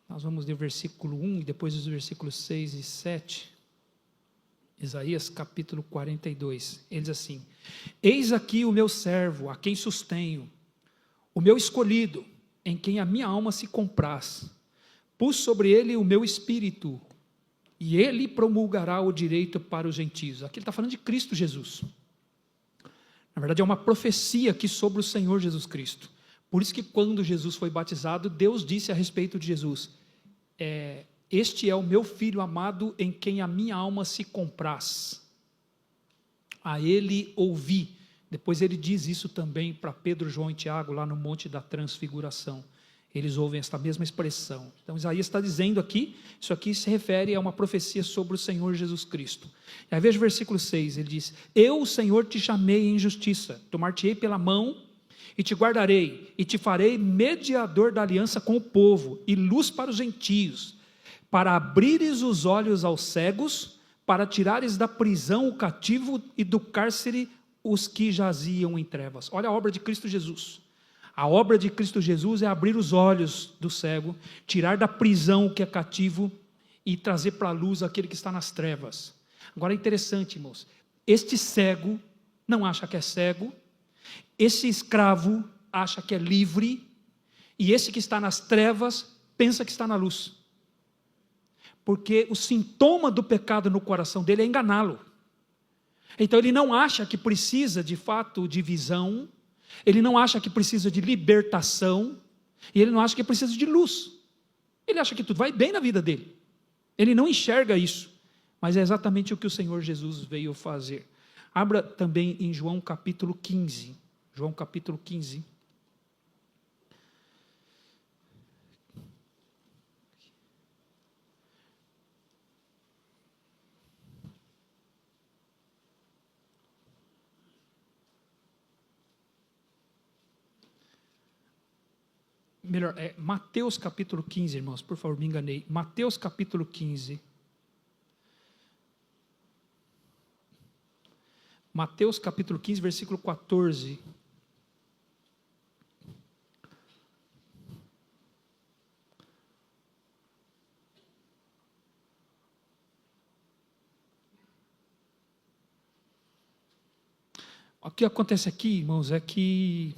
[SPEAKER 1] nós vamos ler o versículo 1 e depois os versículos 6 e 7. Isaías capítulo 42, ele diz assim: eis aqui o meu servo, a quem sustenho, o meu escolhido, em quem a minha alma se compraz. Pus sobre ele o meu espírito, e ele promulgará o direito para os gentios. Aqui ele está falando de Cristo Jesus. Na verdade é uma profecia aqui sobre o Senhor Jesus Cristo. Por isso que quando Jesus foi batizado, Deus disse a respeito de Jesus, este é o meu filho amado em quem a minha alma se compraz. A ele ouvi. Depois ele diz isso também para Pedro, João e Tiago, lá no Monte da Transfiguração. Eles ouvem esta mesma expressão. Então Isaías está dizendo aqui, isso aqui se refere a uma profecia sobre o Senhor Jesus Cristo. E aí veja o versículo 6, ele diz: eu, o Senhor, te chamei em justiça, tomar-te-ei pela mão, e te guardarei, e te farei mediador da aliança com o povo, e luz para os gentios, para abrires os olhos aos cegos, para tirares da prisão o cativo e do cárcere os que jaziam em trevas. Olha a obra de Cristo Jesus. A obra de Cristo Jesus é abrir os olhos do cego, tirar da prisão o que é cativo e trazer para a luz aquele que está nas trevas. Agora é interessante, irmãos, este cego não acha que é cego, esse escravo acha que é livre, e esse que está nas trevas pensa que está na luz. Porque o sintoma do pecado no coração dele é enganá-lo. Então ele não acha que precisa de fato de visão, ele não acha que precisa de libertação, e ele não acha que precisa de luz. Ele acha que tudo vai bem na vida dele. Ele não enxerga isso, mas é exatamente o que o Senhor Jesus veio fazer. Abra também em João capítulo 15. João capítulo 15. Melhor, Mateus capítulo 15, irmãos, por favor, me enganei. Mateus capítulo 15. Mateus capítulo 15, versículo 14. O que acontece aqui, irmãos, é que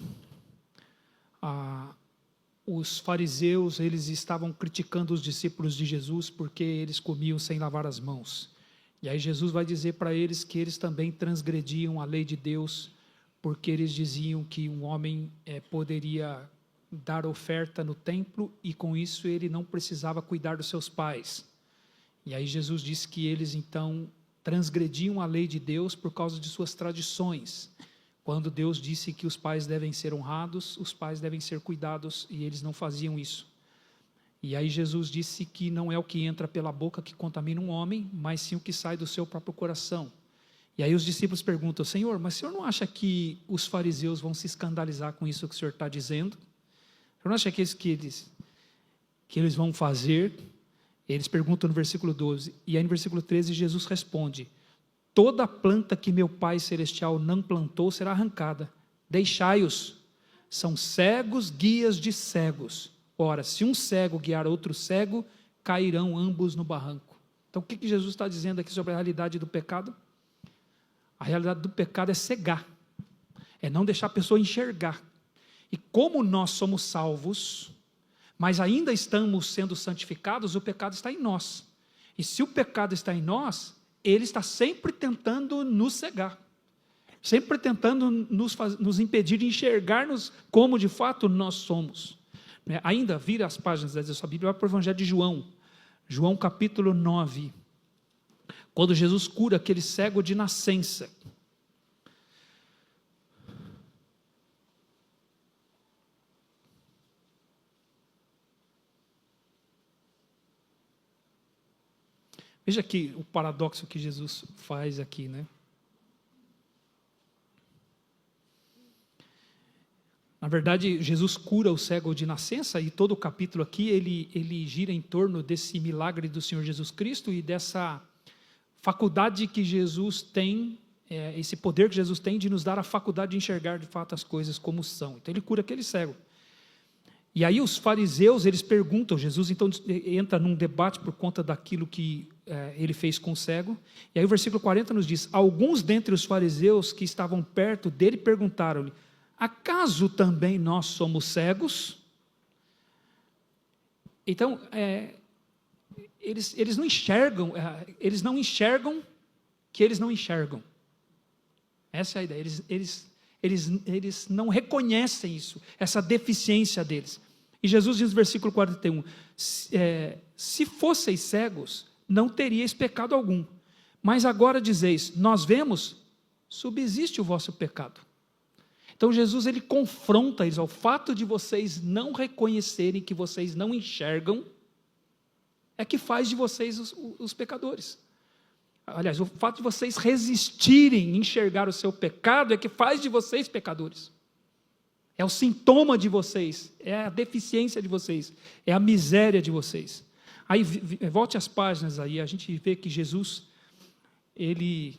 [SPEAKER 1] os fariseus, eles estavam criticando os discípulos de Jesus porque eles comiam sem lavar as mãos. E aí Jesus vai dizer para eles que eles também transgrediam a lei de Deus, porque eles diziam que um homem poderia dar oferta no templo e com isso ele não precisava cuidar dos seus pais. E aí Jesus disse que eles então transgrediam a lei de Deus por causa de suas tradições. Quando Deus disse que os pais devem ser honrados, os pais devem ser cuidados, e eles não faziam isso. E aí Jesus disse que não é o que entra pela boca que contamina um homem, mas sim o que sai do seu próprio coração. E aí os discípulos perguntam: Senhor, mas o Senhor não acha que os fariseus vão se escandalizar com isso que o Senhor está dizendo? O Senhor não acha que eles vão fazer? Eles perguntam no versículo 12, e aí no versículo 13 Jesus responde: toda planta que meu Pai Celestial não plantou será arrancada, deixai-os, são cegos, guias de cegos. Ora, se um cego guiar outro cego, cairão ambos no barranco. Então o que Jesus está dizendo aqui sobre a realidade do pecado? A realidade do pecado é cegar, é não deixar a pessoa enxergar. E como nós somos salvos, mas ainda estamos sendo santificados, o pecado está em nós. E se o pecado está em nós, ele está sempre tentando nos cegar, sempre tentando nos impedir de enxergar-nos como de fato nós somos. Ainda, vira as páginas da sua Bíblia, vai para o Evangelho de João, João capítulo 9, quando Jesus cura aquele cego de nascença. Veja aqui o paradoxo que Jesus faz aqui, né? Na verdade, Jesus cura o cego de nascença, e todo o capítulo aqui, ele gira em torno desse milagre do Senhor Jesus Cristo e dessa faculdade que Jesus tem, esse poder que Jesus tem de nos dar a faculdade de enxergar de fato as coisas como são. Então ele cura aquele cego. E aí os fariseus, eles perguntam, Jesus então entra num debate por conta daquilo que ele fez com o cego. E aí o versículo 40 nos diz: alguns dentre os fariseus que estavam perto dele perguntaram-lhe: acaso também nós somos cegos? Então, eles não enxergam, eles não enxergam que eles não enxergam. Essa é a ideia, eles não reconhecem isso, essa deficiência deles. E Jesus diz no versículo 41, se fosseis cegos, não teríeis pecado algum, mas agora dizeis, nós vemos, subsiste o vosso pecado. Então Jesus, ele confronta eles, ao fato de vocês não reconhecerem que vocês não enxergam, é que faz de vocês os pecadores. Aliás, o fato de vocês resistirem a enxergar o seu pecado é que faz de vocês pecadores. É o sintoma de vocês, é a deficiência de vocês, é a miséria de vocês. Aí, volte as páginas aí, a gente vê que Jesus, ele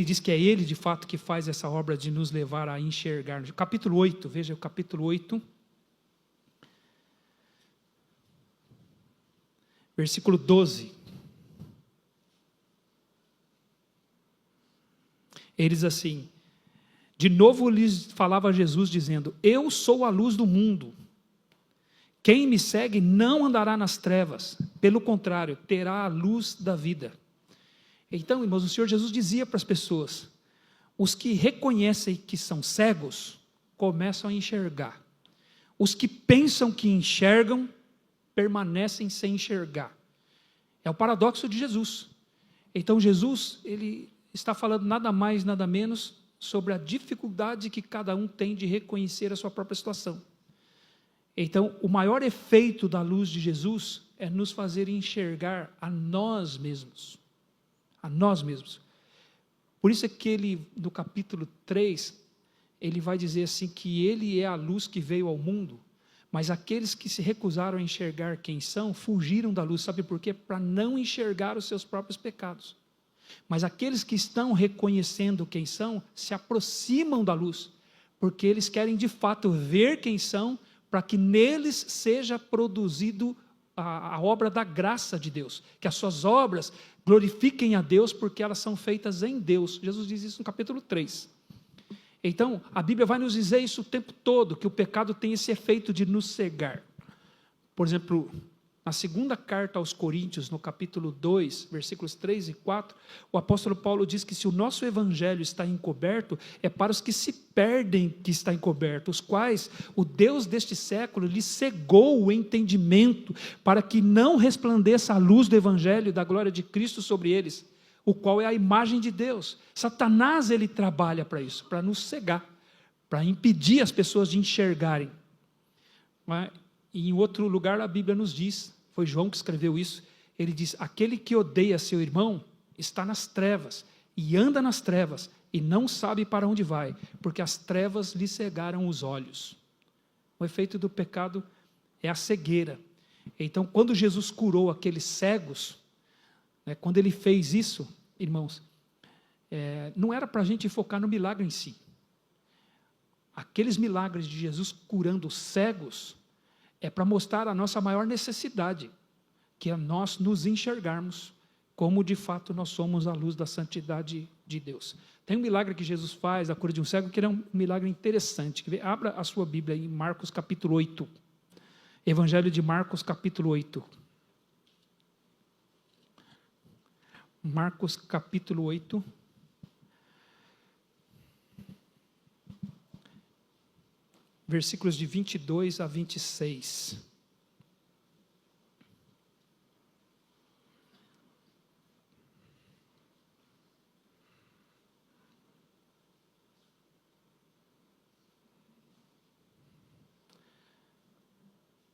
[SPEAKER 1] diz que é Ele de fato que faz essa obra de nos levar a enxergar. Capítulo 8, veja o capítulo 8, versículo 12. Ele diz assim, de novo lhes falava Jesus dizendo, eu sou a luz do mundo, quem me segue não andará nas trevas, pelo contrário, terá a luz da vida. Então, irmãos, o Senhor Jesus dizia para as pessoas, os que reconhecem que são cegos, começam a enxergar. Os que pensam que enxergam, permanecem sem enxergar. É o paradoxo de Jesus. Então Jesus, ele está falando nada mais, nada menos sobre a dificuldade que cada um tem de reconhecer a sua própria situação. Então, o maior efeito da luz de Jesus é nos fazer enxergar a nós mesmos. A nós mesmos. Por isso é que ele, no capítulo 3, ele vai dizer assim que ele é a luz que veio ao mundo, mas aqueles que se recusaram a enxergar quem são, fugiram da luz. Sabe por quê? Para não enxergar os seus próprios pecados. Mas aqueles que estão reconhecendo quem são, se aproximam da luz, porque eles querem de fato ver quem são, para que neles seja produzido a obra da graça de Deus, que as suas obras glorifiquem a Deus, porque elas são feitas em Deus. Jesus diz isso no capítulo 3. Então, a Bíblia vai nos dizer isso o tempo todo, que o pecado tem esse efeito de nos cegar. Por exemplo, na segunda carta aos Coríntios, no capítulo 2, versículos 3 e 4, o apóstolo Paulo diz que se o nosso evangelho está encoberto, é para os que se perdem que está encoberto, os quais o Deus deste século lhe cegou o entendimento, para que não resplandeça a luz do evangelho da glória de Cristo sobre eles, o qual é a imagem de Deus. Satanás, ele trabalha para isso, para nos cegar, para impedir as pessoas de enxergarem. E em outro lugar a Bíblia nos diz, foi João que escreveu isso, ele diz, aquele que odeia seu irmão está nas trevas, e anda nas trevas, e não sabe para onde vai, porque as trevas lhe cegaram os olhos. O efeito do pecado é a cegueira. Então, quando Jesus curou aqueles cegos, quando ele fez isso, irmãos, não era para a gente focar no milagre em si. Aqueles milagres de Jesus curando cegos, é para mostrar a nossa maior necessidade, que é nós nos enxergarmos como de fato nós somos a luz da santidade de Deus. Tem um milagre que Jesus faz, a cura de um cego, que é um milagre interessante. Abra a sua Bíblia em Marcos capítulo 8. Evangelho de Marcos capítulo 8. Marcos capítulo 8. Versículos de 22 a 26.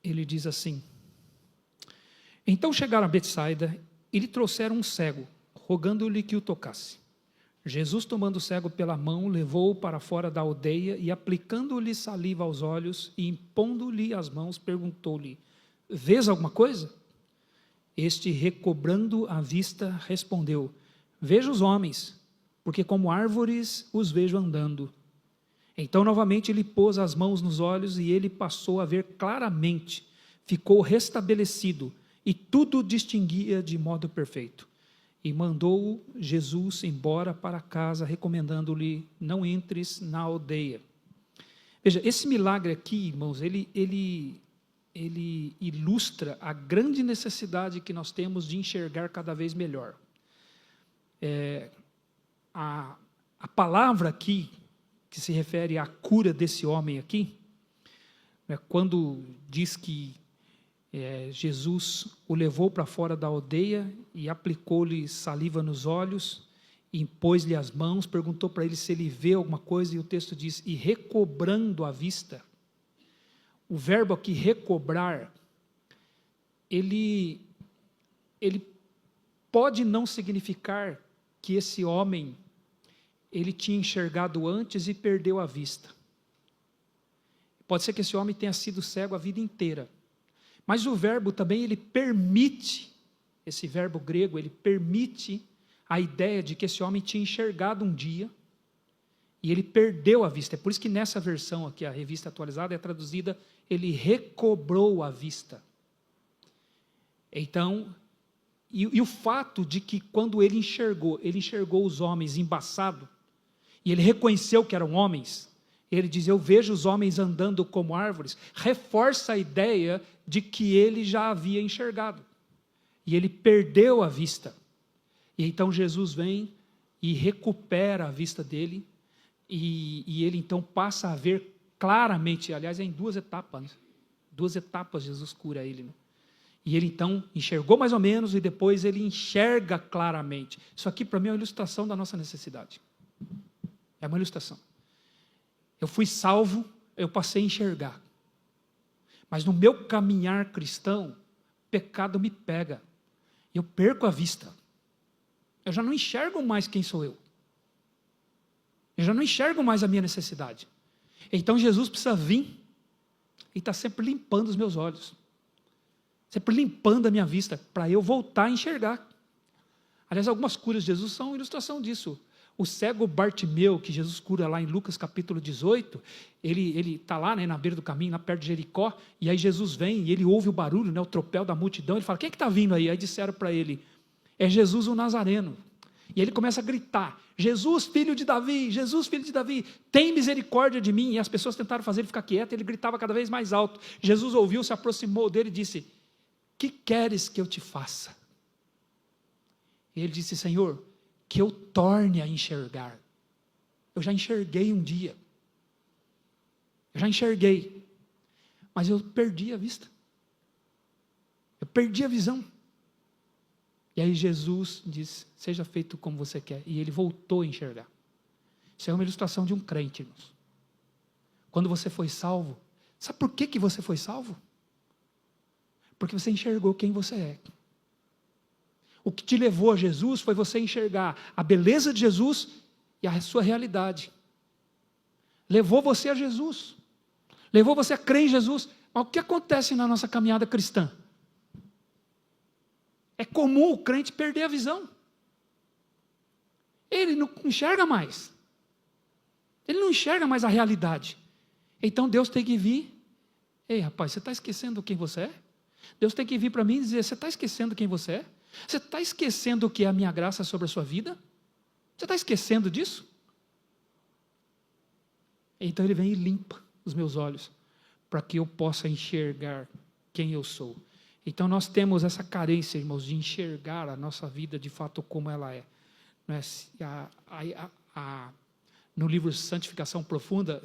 [SPEAKER 1] Ele diz assim, então chegaram a Betsaida e lhe trouxeram um cego, rogando-lhe que o tocasse. Jesus, tomando o cego pela mão, levou-o para fora da aldeia e, aplicando-lhe saliva aos olhos e impondo-lhe as mãos, perguntou-lhe, vês alguma coisa? Este, recobrando a vista, respondeu, vejo os homens, porque como árvores os vejo andando. Então, novamente, ele pôs as mãos nos olhos e ele passou a ver claramente, ficou restabelecido e tudo distinguia de modo perfeito. E mandou Jesus embora para casa, recomendando-lhe, não entres na aldeia. Veja, esse milagre aqui, irmãos, ele ilustra a grande necessidade que nós temos de enxergar cada vez melhor. A palavra aqui, que se refere à cura desse homem aqui, quando diz que Jesus o levou para fora da aldeia e aplicou-lhe saliva nos olhos, impôs-lhe as mãos, perguntou para ele se ele vê alguma coisa, e o texto diz, e recobrando a vista. O verbo aqui, recobrar, ele pode não significar que esse homem, ele tinha enxergado antes e perdeu a vista. Pode ser que esse homem tenha sido cego a vida inteira. Mas o verbo também, ele permite, esse verbo grego, ele permite a ideia de que esse homem tinha enxergado um dia e ele perdeu a vista. É por isso que nessa versão aqui, a revista atualizada, é traduzida, ele recobrou a vista. Então, e o fato de que quando ele enxergou os homens embaçados, e ele reconheceu que eram homens, ele diz, eu vejo os homens andando como árvores, reforça a ideia de que ele já havia enxergado, e ele perdeu a vista, e então Jesus vem e recupera a vista dele, e ele então passa a ver claramente, aliás é em duas etapas Jesus cura ele, né? E ele então enxergou mais ou menos, e depois ele enxerga claramente. Isso aqui para mim é uma ilustração da nossa necessidade, é uma ilustração. Eu fui salvo, eu passei a enxergar, mas no meu caminhar cristão, o pecado me pega, eu perco a vista, eu já não enxergo mais quem sou eu já não enxergo mais a minha necessidade. Então Jesus precisa vir e está sempre limpando os meus olhos, sempre limpando a minha vista, para eu voltar a enxergar. Aliás, algumas curas de Jesus são ilustração disso. O cego Bartimeu, que Jesus cura lá em Lucas capítulo 18, ele está lá, né, na beira do caminho, lá perto de Jericó, e aí Jesus vem e ele ouve o barulho, né, o tropel da multidão, ele fala, quem é que está vindo aí? Aí disseram para ele, é Jesus o Nazareno. E ele começa a gritar, Jesus filho de Davi, Jesus filho de Davi, tem misericórdia de mim. E as pessoas tentaram fazer ele ficar quieto, ele gritava cada vez mais alto. Jesus ouviu, se aproximou dele e disse, que queres que eu te faça? E ele disse, Senhor, que eu torne a enxergar. Eu já enxerguei um dia, eu já enxerguei, mas eu perdi a vista, eu perdi a visão. E aí Jesus diz, seja feito como você quer, e ele voltou a enxergar. Isso é uma ilustração de um crente, irmãos. Quando você foi salvo, sabe por que você foi salvo? Porque você enxergou quem você é. O que te levou a Jesus foi você enxergar a beleza de Jesus e a sua realidade. Levou você a Jesus, levou você a crer em Jesus. Mas o que acontece na nossa caminhada cristã? É comum o crente perder a visão. Ele não enxerga mais. Ele não enxerga mais a realidade. Então Deus tem que vir. Ei, rapaz, você está esquecendo quem você é? Deus tem que vir para mim e dizer, você está esquecendo quem você é? Você está esquecendo o que é a minha graça sobre a sua vida? Você está esquecendo disso? Então ele vem e limpa os meus olhos, para que eu possa enxergar quem eu sou. Então nós temos essa carência, irmãos, de enxergar a nossa vida de fato como ela é. Não é? No livro Santificação Profunda,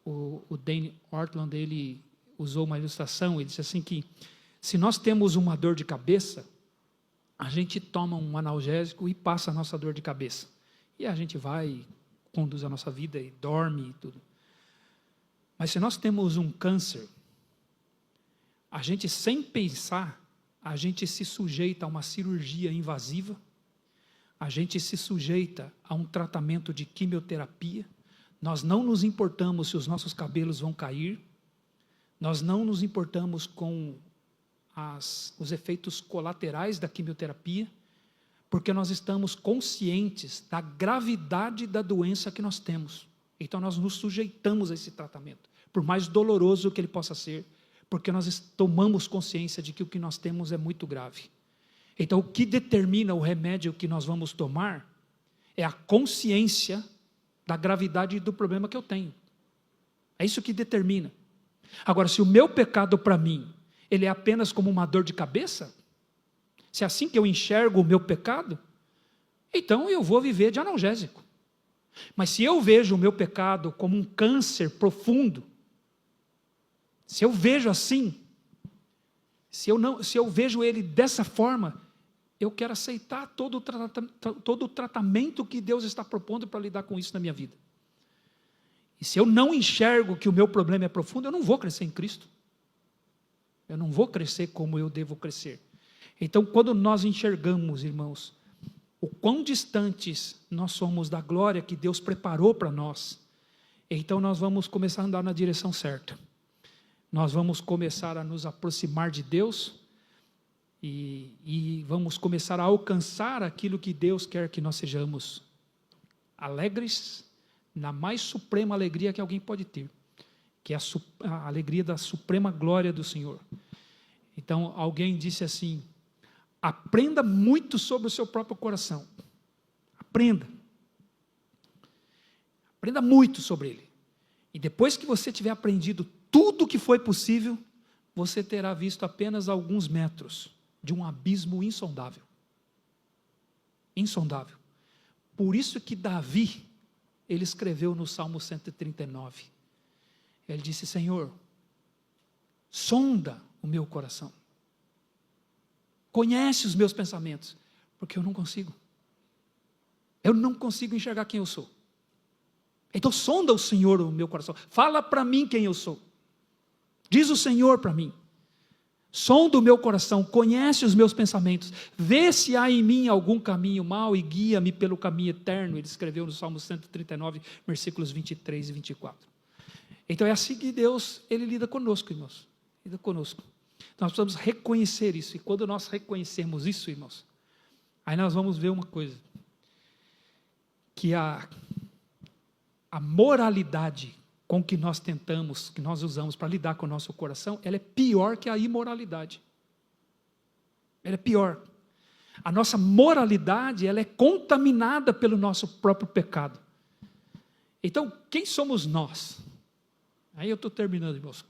[SPEAKER 1] o Dane Ortlund, ele usou uma ilustração, ele disse assim que, se nós temos uma dor de cabeça, a gente toma um analgésico e passa a nossa dor de cabeça. E a gente vai, conduz a nossa vida e dorme e tudo. Mas se nós temos um câncer, a gente, sem pensar, a gente se sujeita a uma cirurgia invasiva, a gente se sujeita a um tratamento de quimioterapia, nós não nos importamos se os nossos cabelos vão cair, nós não nos importamos com os efeitos colaterais da quimioterapia, porque nós estamos conscientes da gravidade da doença que nós temos. Então nós nos sujeitamos a esse tratamento, por mais doloroso que ele possa ser, porque nós tomamos consciência de que o que nós temos é muito grave. Então o que determina o remédio que nós vamos tomar é a consciência da gravidade do problema que eu tenho. É isso que determina. Agora, se o meu pecado para mim, ele é apenas como uma dor de cabeça, se é assim que eu enxergo o meu pecado, então eu vou viver de analgésico. Mas se eu vejo o meu pecado como um câncer profundo, se eu vejo assim, se eu vejo ele dessa forma, eu quero aceitar todo o tratamento que Deus está propondo para lidar com isso na minha vida. E se eu não enxergo que o meu problema é profundo, eu não vou crescer em Cristo. Eu não vou crescer como eu devo crescer. Então, quando nós enxergamos, irmãos, o quão distantes nós somos da glória que Deus preparou para nós, então nós vamos começar a andar na direção certa. Nós vamos começar a nos aproximar de Deus e vamos começar a alcançar aquilo que Deus quer que nós sejamos. Alegres na mais suprema alegria que alguém pode ter, que é a alegria da suprema glória do Senhor. Então, alguém disse assim, aprenda muito sobre o seu próprio coração. Aprenda. Aprenda muito sobre ele. E depois que você tiver aprendido tudo o que foi possível, você terá visto apenas alguns metros de um abismo insondável. Insondável. Por isso que Davi, ele escreveu no Salmo 139. Ele disse: Senhor, sonda o meu coração. Conhece os meus pensamentos, porque eu não consigo. Eu não consigo enxergar quem eu sou. Então sonda o Senhor o meu coração. Fala para mim quem eu sou. Diz o Senhor para mim. Sonda o meu coração, conhece os meus pensamentos, vê se há em mim algum caminho mau e guia-me pelo caminho eterno. Ele escreveu no Salmo 139, versículos 23 e 24. Então é assim que Deus, ele lida conosco, irmãos. Lida conosco. Nós precisamos reconhecer isso. E quando nós reconhecemos isso, irmãos, aí nós vamos ver uma coisa. Que a moralidade com que nós tentamos, que nós usamos para lidar com o nosso coração, ela é pior que a imoralidade. Ela é pior. A nossa moralidade, ela é contaminada pelo nosso próprio pecado. Então, quem somos nós? Aí eu estou terminando, irmãos,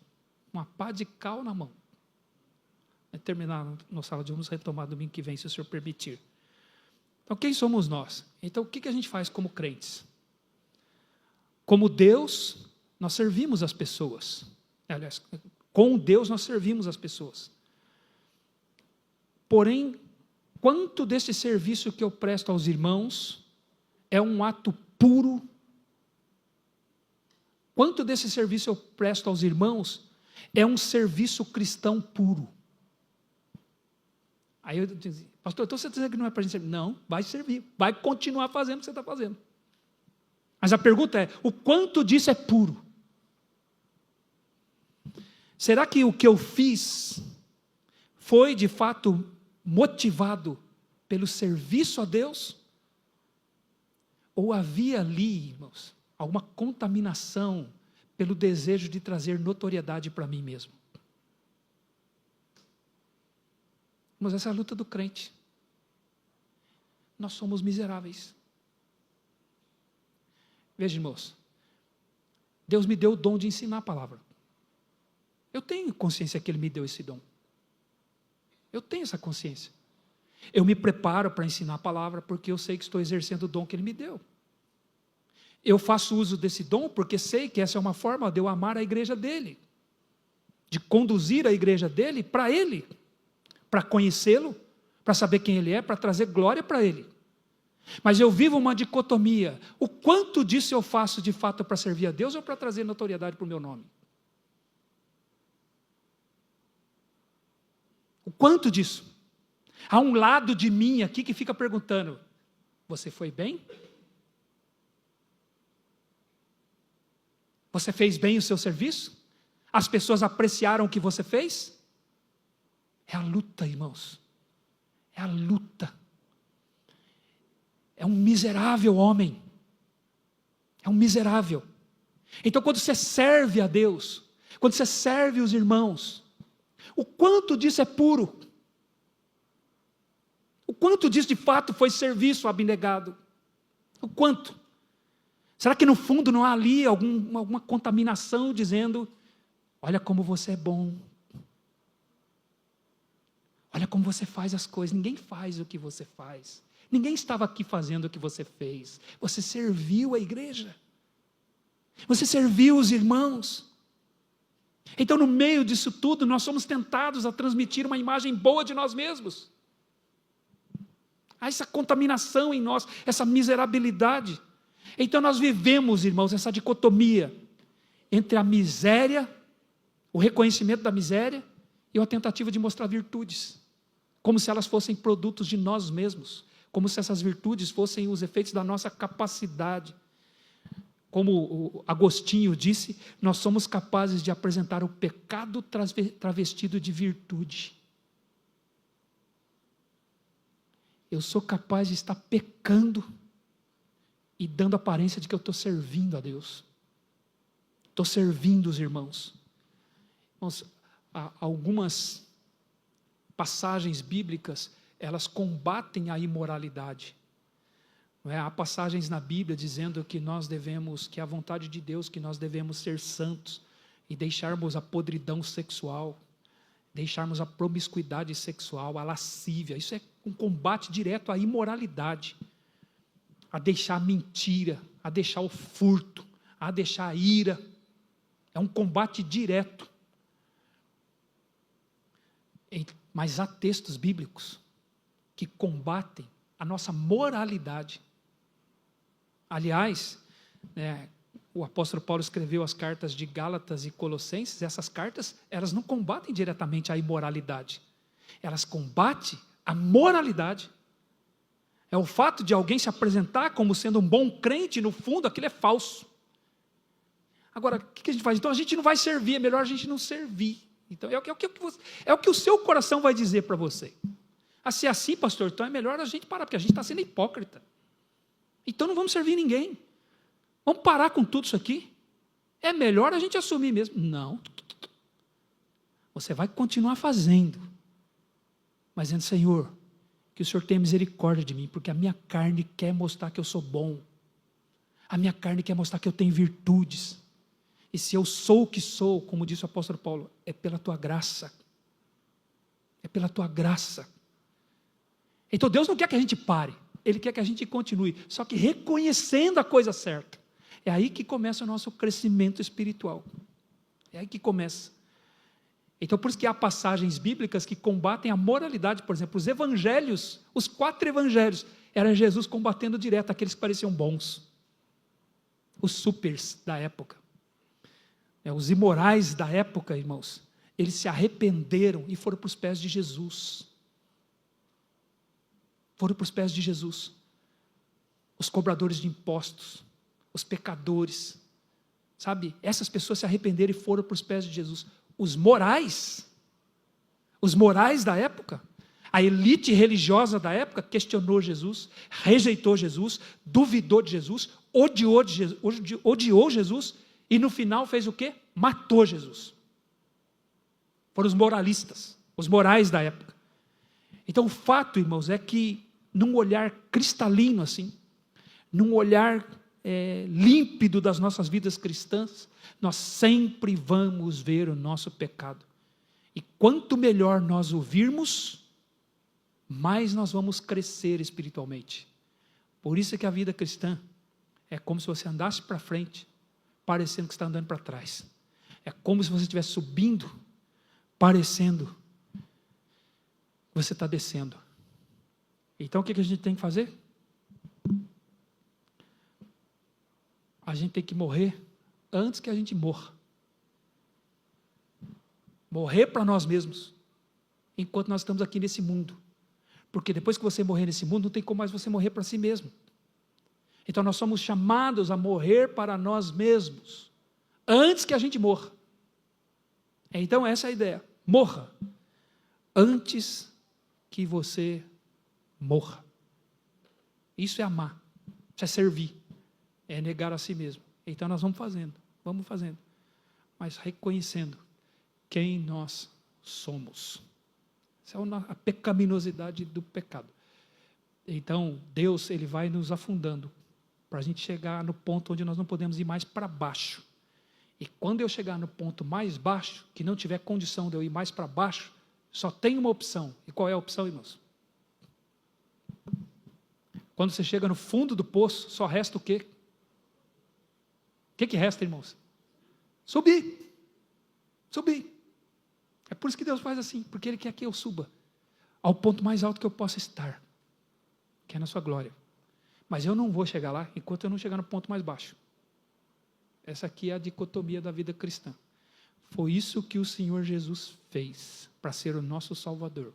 [SPEAKER 1] uma pá de cal na mão. Vai terminar na sala de vamos retomar domingo que vem, se o Senhor permitir. Então, quem somos nós? Então, o que a gente faz como crentes? Como Deus, nós servimos as pessoas. Aliás, com Deus nós servimos as pessoas. Porém, quanto desse serviço que eu presto aos irmãos é um ato puro? Quanto desse serviço eu presto aos irmãos é um serviço cristão puro? Aí eu disse: pastor, então você está dizendo que não é para a gente servir? Não, vai servir, vai continuar fazendo o que você está fazendo. Mas a pergunta é, o quanto disso é puro? Será que o que eu fiz foi de fato motivado pelo serviço a Deus? Ou havia ali, irmãos, alguma contaminação pelo desejo de trazer notoriedade para mim mesmo? Mas essa é a luta do crente. Nós somos miseráveis. Veja, irmãos, Deus me deu o dom de ensinar a palavra. Eu tenho consciência que Ele me deu esse dom. Eu tenho essa consciência. Eu me preparo para ensinar a palavra porque eu sei que estou exercendo o dom que Ele me deu. Eu faço uso desse dom porque sei que essa é uma forma de eu amar a igreja dEle, de conduzir a igreja dEle para Ele, para conhecê-lo, para saber quem Ele é, para trazer glória para Ele. Mas eu vivo uma dicotomia. O quanto disso eu faço de fato para servir a Deus ou para trazer notoriedade para o meu nome? O quanto disso? Há um lado de mim aqui que fica perguntando: você foi bem? Você fez bem o seu serviço? As pessoas apreciaram o que você fez? É a luta, irmãos. É a luta. É um miserável homem. É um miserável. Então, quando você serve a Deus, quando você serve os irmãos, o quanto disso é puro? O quanto disso de fato foi serviço abnegado? O quanto? Será que no fundo não há ali alguma contaminação dizendo: olha como você é bom, olha como você faz as coisas, ninguém faz o que você faz, ninguém estava aqui fazendo o que você fez, você serviu a igreja, você serviu os irmãos. Então, no meio disso tudo, nós somos tentados a transmitir uma imagem boa de nós mesmos. Há essa contaminação em nós, essa miserabilidade. Então nós vivemos, irmãos, essa dicotomia entre a miséria, o reconhecimento da miséria e a tentativa de mostrar virtudes, como se elas fossem produtos de nós mesmos, como se essas virtudes fossem os efeitos da nossa capacidade. Como o Agostinho disse, nós somos capazes de apresentar o pecado travestido de virtude. Eu sou capaz de estar pecando e dando aparência de que eu estou servindo a Deus. Estou servindo os irmãos. Irmãos, algumas passagens bíblicas, elas combatem a imoralidade. Não é? Há passagens na Bíblia dizendo que nós devemos, que é a vontade de Deus, que nós devemos ser santos e deixarmos a podridão sexual, deixarmos a promiscuidade sexual, a lascívia. Isso é um combate direto à imoralidade, a deixar a mentira, a deixar o furto, a deixar a ira. É um combate direto. Mas há textos bíblicos que combatem a nossa moralidade. Aliás, o apóstolo Paulo escreveu as cartas de Gálatas e Colossenses. Essas cartas, elas não combatem diretamente a imoralidade. Elas combatem a moralidade. É o fato de alguém se apresentar como sendo um bom crente, no fundo, aquilo é falso. Agora, o que a gente faz? Então a gente não vai servir, é melhor a gente não servir. Então é o que o seu coração vai dizer para você. Se é assim, pastor, então é melhor a gente parar, porque a gente está sendo hipócrita. Então não vamos servir ninguém. Vamos parar com tudo isso aqui? É melhor a gente assumir mesmo. Não. Você vai continuar fazendo, mas dizendo, Senhor, que o Senhor tenha misericórdia de mim, porque a minha carne quer mostrar que eu sou bom. A minha carne quer mostrar que eu tenho virtudes. E se eu sou o que sou, como disse o apóstolo Paulo, é pela tua graça. É pela tua graça. Então Deus não quer que a gente pare, Ele quer que a gente continue, só que reconhecendo a coisa certa. É aí que começa o nosso crescimento espiritual. É aí que começa. Então por isso que há passagens bíblicas que combatem a moralidade. Por exemplo, os evangelhos, os 4 evangelhos, era Jesus combatendo direto aqueles que pareciam bons. Os supers da época. Os imorais da época, irmãos, eles se arrependeram e foram para os pés de Jesus. Foram para os pés de Jesus. Os cobradores de impostos, os pecadores, sabe? Essas pessoas se arrependeram e foram para os pés de Jesus. Os morais da época, a elite religiosa da época questionou Jesus, rejeitou Jesus, duvidou de Jesus, odiou Jesus, e no final fez o quê? Matou Jesus. Foram os moralistas, os morais da época. Então o fato, irmãos, é que num olhar cristalino assim, num olhar límpido das nossas vidas cristãs, nós sempre vamos ver o nosso pecado. E quanto melhor nós ouvirmos, mais nós vamos crescer espiritualmente. Por isso é que a vida cristã é como se você andasse para frente, parecendo que está andando para trás. É como se você estivesse subindo, parecendo que você está descendo. Então o que a gente tem que fazer? A gente tem que morrer antes que a gente morra. Morrer para nós mesmos, enquanto nós estamos aqui nesse mundo. Porque depois que você morrer nesse mundo, não tem como mais você morrer para si mesmo. Então nós somos chamados a morrer para nós mesmos, antes que a gente morra. Então essa é a ideia. Morra antes que você morra. Isso é amar, isso é servir, é negar a si mesmo. Então nós vamos fazendo, mas reconhecendo quem nós somos. Essa é a pecaminosidade do pecado. Então Deus, Ele vai nos afundando, para a gente chegar no ponto onde nós não podemos ir mais para baixo. E quando eu chegar no ponto mais baixo, que não tiver condição de eu ir mais para baixo, só tem uma opção. E qual é a opção, irmãos? Quando você chega no fundo do poço, só resta o quê? O que resta, irmãos? Subir. É por isso que Deus faz assim, porque Ele quer que eu suba ao ponto mais alto que eu possa estar, que é na sua glória. Mas eu não vou chegar lá enquanto eu não chegar no ponto mais baixo. Essa aqui é a dicotomia da vida cristã. Foi isso que o Senhor Jesus fez para ser o nosso Salvador.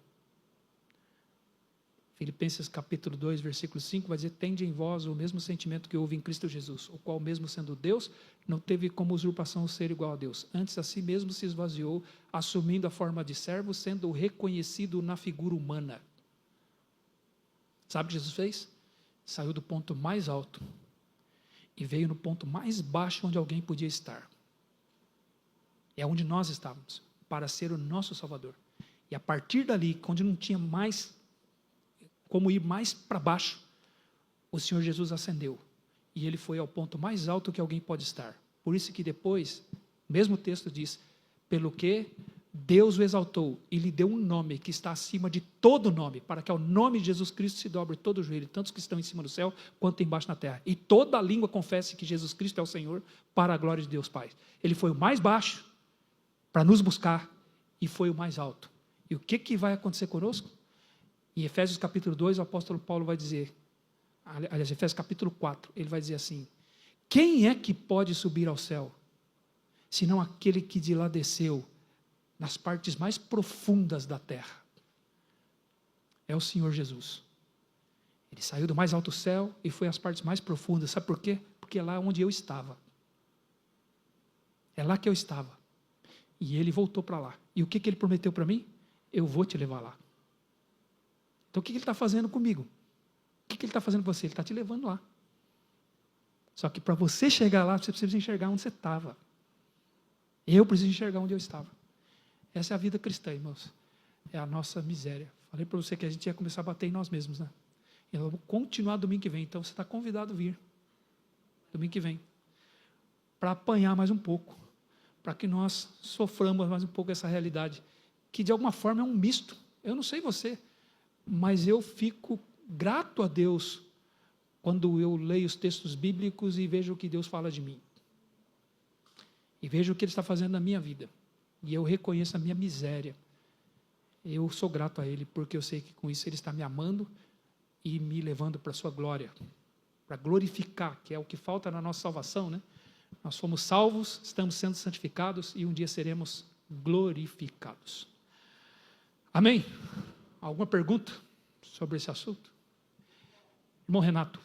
[SPEAKER 1] Filipenses capítulo 2, versículo 5, vai dizer, tende em vós o mesmo sentimento que houve em Cristo Jesus, o qual mesmo sendo Deus, não teve como usurpação ser igual a Deus. Antes a si mesmo se esvaziou, assumindo a forma de servo, sendo reconhecido na figura humana. Sabe o que Jesus fez? Saiu do ponto mais alto e veio no ponto mais baixo onde alguém podia estar. É onde nós estávamos, para ser o nosso Salvador. E a partir dali, quando não tinha mais como ir mais para baixo, o Senhor Jesus ascendeu. E ele foi ao ponto mais alto que alguém pode estar. Por isso que depois, o mesmo texto diz, pelo que Deus o exaltou e lhe deu um nome que está acima de todo nome, para que ao nome de Jesus Cristo se dobre todo o joelho, tanto os que estão em cima do céu, quanto embaixo na terra. E toda língua confesse que Jesus Cristo é o Senhor, para a glória de Deus Pai. Ele foi o mais baixo, para nos buscar, e foi o mais alto. E o que vai acontecer conosco? Em Efésios capítulo 2, o apóstolo Paulo vai dizer, aliás, Efésios capítulo 4, ele vai dizer assim, quem é que pode subir ao céu, senão aquele que de lá desceu, nas partes mais profundas da terra? É o Senhor Jesus. Ele saiu do mais alto céu e foi às partes mais profundas. Sabe por quê? Porque é lá onde eu estava. É lá que eu estava. E ele voltou para lá. E o que ele prometeu para mim? Eu vou te levar lá. Então o que ele está fazendo comigo? O que ele está fazendo com você? Ele está te levando lá. Só que para você chegar lá, você precisa enxergar onde você estava. Eu preciso enxergar onde eu estava. Essa é a vida cristã, irmãos. É a nossa miséria. Falei para você que a gente ia começar a bater em nós mesmos, né? E nós vamos continuar domingo que vem. Então você está convidado a vir. Domingo que vem. Para apanhar mais um pouco. Para que nós soframos mais um pouco essa realidade. Que de alguma forma é um misto. Eu não sei você, mas eu fico grato a Deus quando eu leio os textos bíblicos e vejo o que Deus fala de mim. E vejo o que Ele está fazendo na minha vida. E eu reconheço a minha miséria. Eu sou grato a Ele, porque eu sei que com isso Ele está me amando e me levando para a sua glória. Para glorificar, que é o que falta na nossa salvação, né? Nós fomos salvos, estamos sendo santificados e um dia seremos glorificados. Amém? Alguma pergunta sobre esse assunto? Irmão Renato.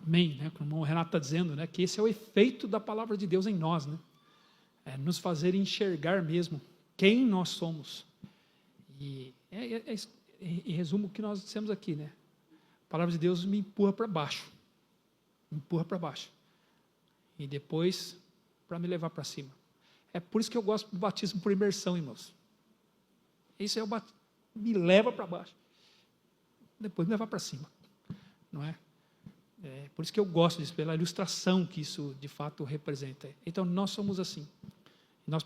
[SPEAKER 1] Amém, né? Como o irmão Renato está dizendo, né? Que esse é o efeito da palavra de Deus em nós, né? É nos fazer enxergar mesmo quem nós somos. E em resumo o que nós dissemos aqui, né? A palavra de Deus me empurra para baixo. Me empurra para baixo. E depois para me levar para cima. É por isso que eu gosto do batismo por imersão, irmãos. Isso é me leva para baixo. Depois me levar para cima. Não é? É por isso que eu gosto disso, pela ilustração que isso de fato representa. Então nós somos assim. Nós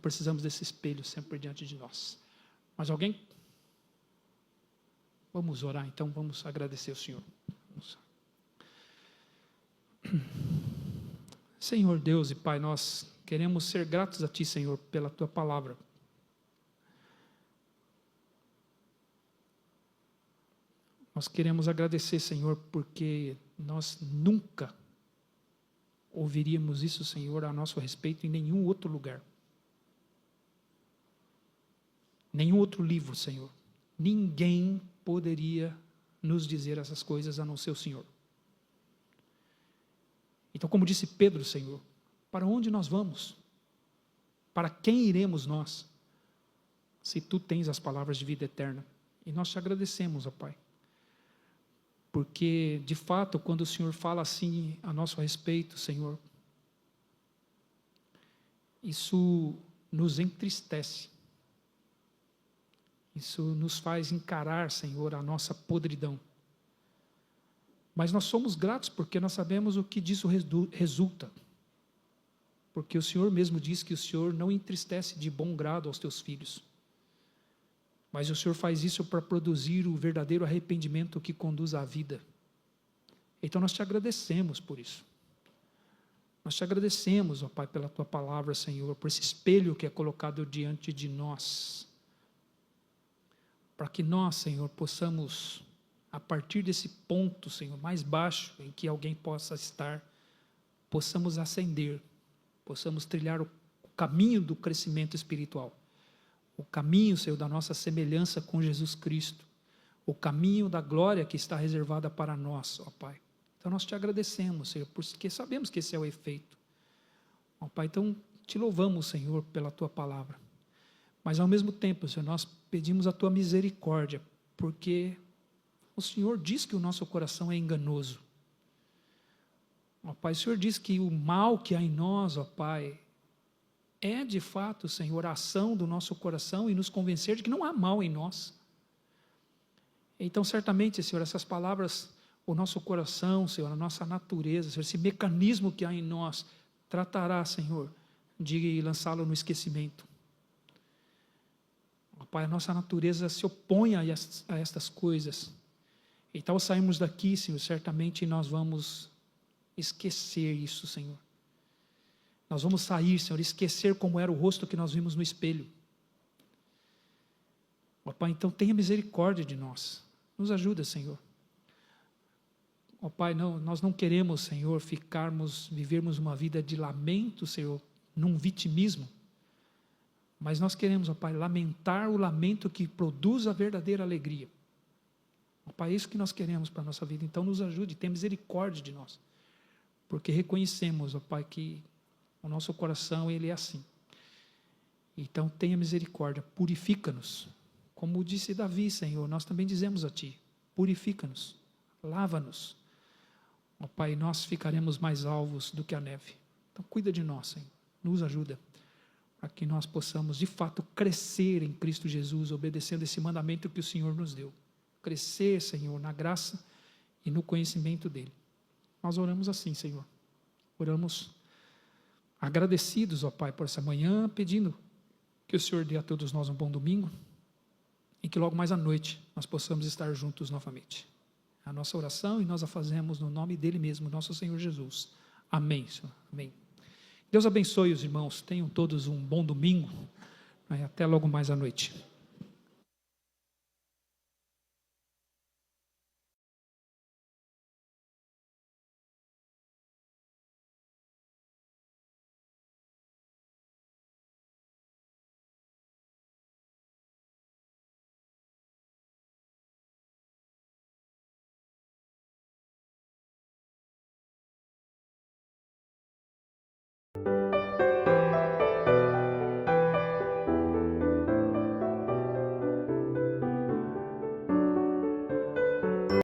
[SPEAKER 1] precisamos desse espelho sempre diante de nós. Mas alguém? Vamos orar então, vamos agradecer ao Senhor. Senhor Deus e Pai, nós queremos ser gratos a Ti, Senhor, pela Tua palavra. Nós queremos agradecer, Senhor, porque nós nunca ouviríamos isso, Senhor, a nosso respeito em nenhum outro lugar. Nenhum outro livro, Senhor. Ninguém poderia nos dizer essas coisas a não ser o Senhor. Então, como disse Pedro, Senhor, para onde nós vamos? Para quem iremos nós? Se Tu tens as palavras de vida eterna. E nós te agradecemos, ó Pai. Porque, de fato, quando o Senhor fala assim a nosso respeito, Senhor, isso nos entristece. Isso nos faz encarar, Senhor, a nossa podridão. Mas nós somos gratos porque nós sabemos o que disso resulta. Porque o Senhor mesmo diz que o Senhor não entristece de bom grado aos Teus filhos. Mas o Senhor faz isso para produzir o verdadeiro arrependimento que conduz à vida. Então nós te agradecemos por isso. Nós te agradecemos, ó Pai, pela Tua palavra, Senhor, por esse espelho que é colocado diante de nós. Para que nós, Senhor, possamos, a partir desse ponto, Senhor, mais baixo em que alguém possa estar, possamos ascender, possamos trilhar o caminho do crescimento espiritual. O caminho, Senhor, da nossa semelhança com Jesus Cristo. O caminho da glória que está reservada para nós, ó Pai. Então nós te agradecemos, Senhor, porque sabemos que esse é o efeito. Ó Pai, então te louvamos, Senhor, pela tua palavra. Mas ao mesmo tempo, Senhor, nós pedimos a tua misericórdia, porque o Senhor diz que o nosso coração é enganoso. Ó Pai, o Senhor diz que o mal que há em nós, ó Pai, é de fato, Senhor, a ação do nosso coração e nos convencer de que não há mal em nós. Então, certamente, Senhor, essas palavras, o nosso coração, Senhor, a nossa natureza, Senhor, esse mecanismo que há em nós, tratará, Senhor, de lançá-lo no esquecimento. Ó Pai, a nossa natureza se opõe a estas coisas. Então, ao sairmos daqui, Senhor, certamente nós vamos esquecer isso, Senhor. Nós vamos sair, Senhor, esquecer como era o rosto que nós vimos no espelho. Ó Pai, então tenha misericórdia de nós. Nos ajuda, Senhor. Ó Pai, nós não queremos, Senhor, vivermos uma vida de lamento, Senhor, num vitimismo. Mas nós queremos, ó Pai, lamentar o lamento que produz a verdadeira alegria. Ó Pai, é isso que nós queremos para a nossa vida. Então nos ajude, tenha misericórdia de nós. Porque reconhecemos, ó Pai, que o nosso coração, ele é assim. Então tenha misericórdia, purifica-nos. Como disse Davi, Senhor, nós também dizemos a Ti, purifica-nos, lava-nos. Ó Pai, nós ficaremos mais alvos do que a neve. Então cuida de nós, Senhor, nos ajuda, para que nós possamos de fato crescer em Cristo Jesus, obedecendo esse mandamento que o Senhor nos deu. Crescer, Senhor, na graça e no conhecimento dEle. Nós oramos assim, Senhor. Oramos agradecidos, ó Pai, por essa manhã, pedindo que o Senhor dê a todos nós um bom domingo e que logo mais à noite nós possamos estar juntos novamente. A nossa oração e nós a fazemos no nome dele mesmo, nosso Senhor Jesus. Amém, Senhor. Amém. Deus abençoe os irmãos. Tenham todos um bom domingo. Até logo mais à noite.